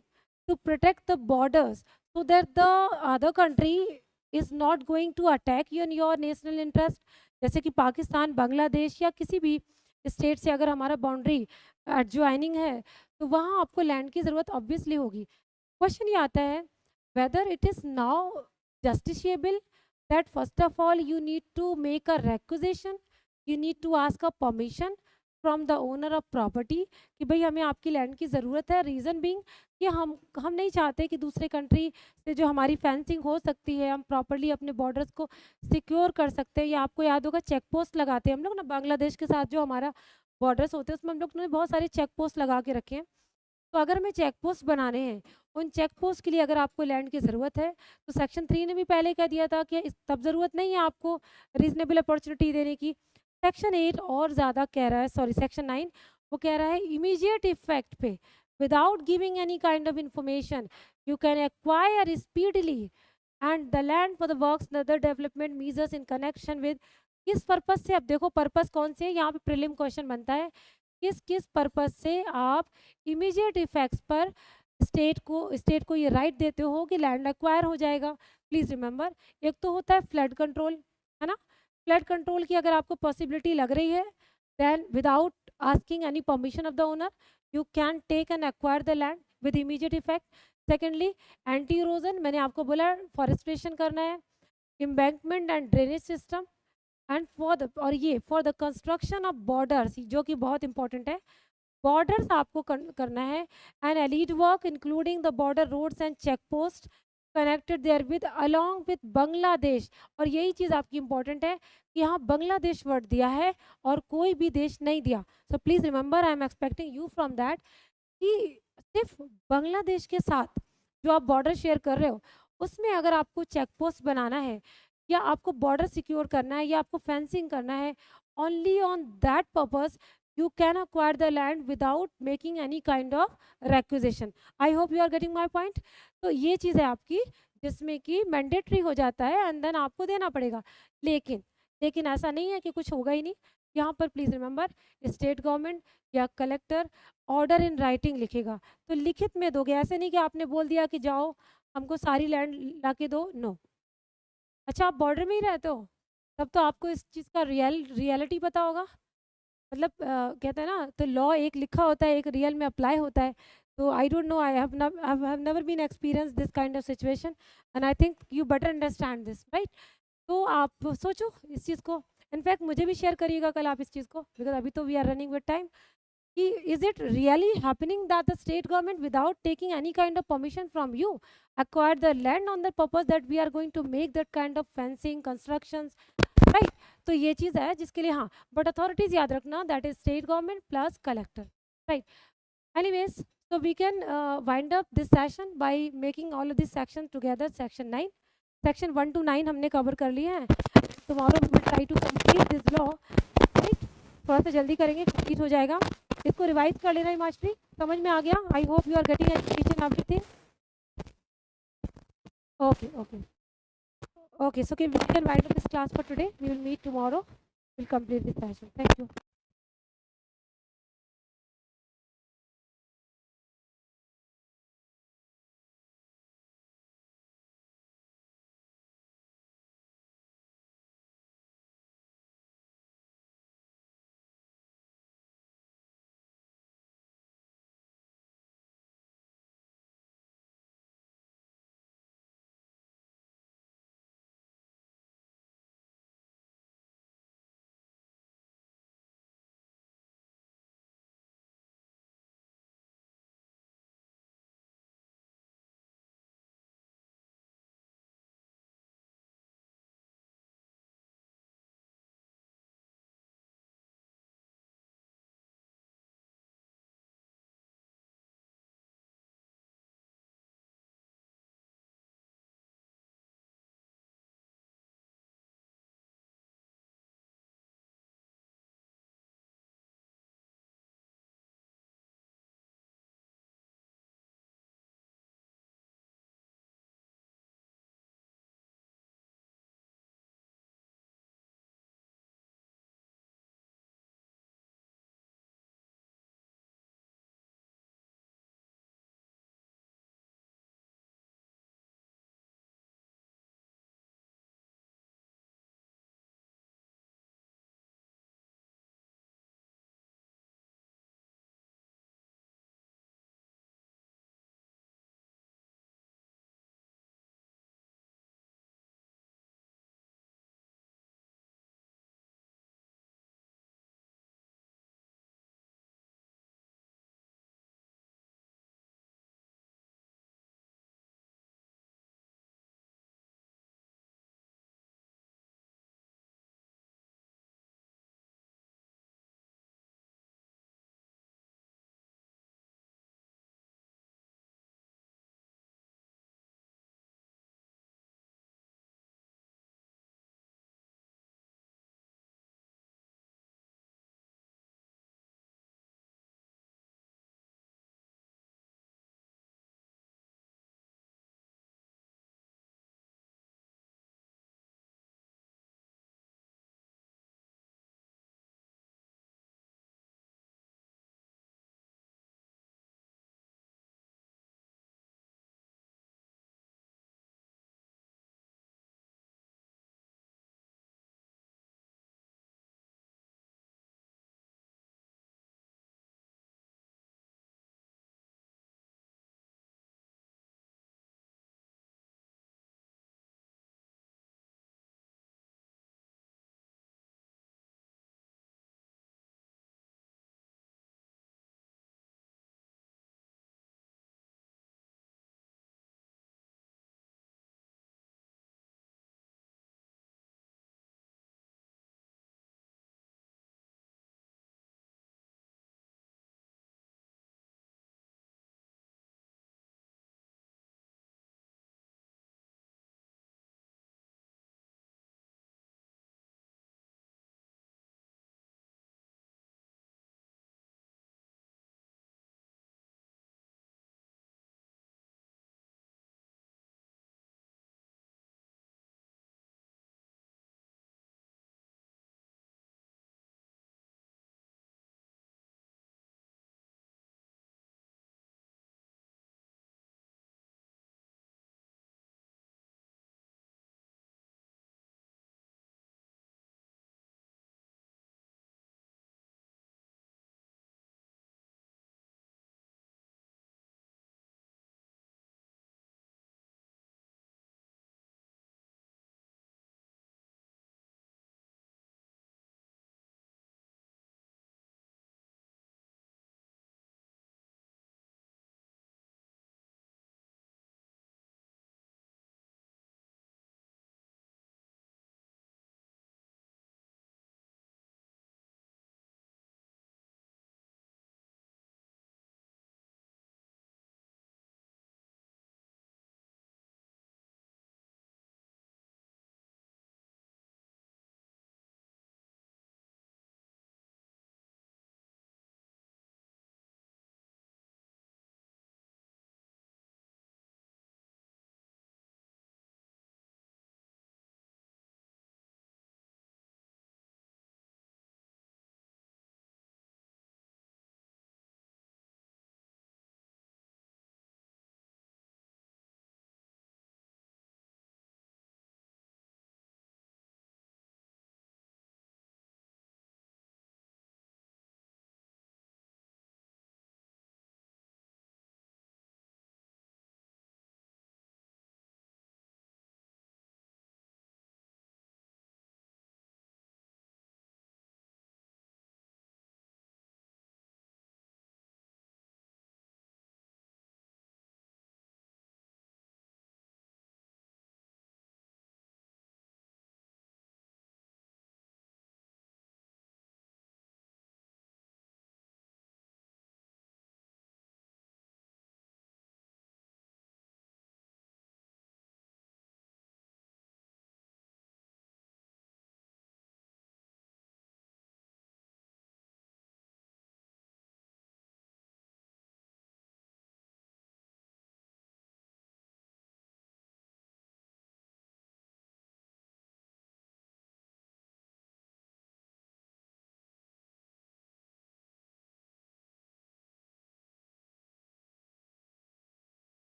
to protect the borders so that the other country is not going to attack you in your national interest। जैसे कि पाकिस्तान, बांग्लादेश या किसी भी स्टेट से अगर हमारा बाउंड्री एडजॉइनिंग है तो वहाँ आपको लैंड की ज़रूरत ऑब्वियसली होगी। क्वेश्चन ये आता है whether it is now justiciable that first of all you need to make a requisition, you need to ask a permission from the owner of property कि भाई हमें आपकी लैंड की ज़रूरत है। रीज़न बीइंग कि हम नहीं चाहते कि दूसरे कंट्री से जो हमारी फेंसिंग हो सकती है हम प्रॉपरली अपने बॉर्डर्स को सिक्योर कर सकते हैं। या आपको याद होगा चेक पोस्ट लगाते हैं हम लोग ना, बांग्लादेश के साथ जो हमारा बॉर्डर्स होते हैं उसमें हम लोग ने बहुत सारे चेक पोस्ट लगा के रखे हैं। तो अगर हमें चेक पोस्ट बनाने हैं, उन चेक पोस्ट के लिए अगर आपको लैंड की ज़रूरत है तो सेक्शन 3 ने भी पहले कह दिया था कि तब ज़रूरत नहीं है आपको रीजनेबल अपॉर्चुनिटी देने की। सेक्शन 8 और ज़्यादा कह रहा है, सॉरी सेक्शन 9 वो कह रहा है इमीडिएट इफेक्ट पे without giving any kind of information you can acquire speedily and the land for the works and other development measures in connection with। किस पर्पस से, अब देखो पर्पस कौन से है यहाँ पे प्रीलिम क्वेश्चन बनता है, किस किस पर्पस से आप इमीडिएट इफेक्ट्स पर स्टेट को ये राइट देते हो कि लैंड एक्वायर हो जाएगा। प्लीज़ रिमेंबर एक तो होता है फ्लड कंट्रोल, है ना। फ्लड कंट्रोल की अगर आपको पॉसिबिलिटी लग रही है then without asking any permission of the owner you can take and acquire the land with immediate effect। secondly anti erosion, मैंने आपको बोला forestation करना है, embankment and drainage system and for the और ये for the construction of borders जो कि बहुत important है, borders आपको करना है and allied work including the border roads and check post connected there with along with Bangladesh। और यही चीज़ आपकी important है कि यहाँ बांग्लादेश वर्ड दिया है और कोई भी देश नहीं दिया। सो please remember I am expecting you from that कि सिर्फ बांग्लादेश के साथ जो आप बॉर्डर शेयर कर रहे हो उसमें अगर आपको चेक पोस्ट बनाना है या आपको बॉर्डर सिक्योर करना है या आपको फेंसिंग करना है, only on that purpose you can acquire the land without making any kind of requisition. I hope you are getting my point. तो ये चीज़ है आपकी जिसमें कि मैंडेटरी हो जाता है एंड देन आपको देना पड़ेगा। लेकिन लेकिन ऐसा नहीं है कि कुछ होगा ही नहीं। यहाँ पर प्लीज़ रिमेंबर, स्टेट गवर्नमेंट या कलेक्टर ऑर्डर इन राइटिंग लिखेगा, तो लिखित में दोगे, ऐसे नहीं कि आपने बोल दिया कि जाओ हमको सारी लैंड ला के दो। नो। अच्छा, आप बॉर्डर में ही रहते हो, तब तो आपको इस चीज़ का रियलिटी पता होगा। मतलब कहते हैं ना, तो लॉ एक लिखा होता है, एक रियल में अप्लाई होता है। तो I don't know, I have never been experience this kind of situation and I think you better understand this, right? तो आप सोचो इस चीज़ को। इनफैक्ट मुझे भी शेयर करिएगा कल आप इस चीज़ को, बिकॉज अभी तो we are running with time, कि is it really happening that the state government without taking any kind of permission from you acquired the land on the purpose that we are going to make that kind of fencing constructions, right? तो ये चीज़ है जिसके लिए, हाँ, बट अथॉरिटीज याद रखना, that is state government plus collector, right? Anyways, so we can wind up this session by making all of these sections together. Section 9, section 1 to 9 हमने cover कर लिए हैं. Tomorrow we will try to complete this law, right? थोड़ा सा जल्दी करेंगे, complete हो जाएगा. इसको रिवाइज कर लेना हिमाश्री, समझ में आ गया? I hope you are getting education everything. Okay okay okay, so we can wind up this class for today. We will meet tomorrow. We'll complete this session. Thank you.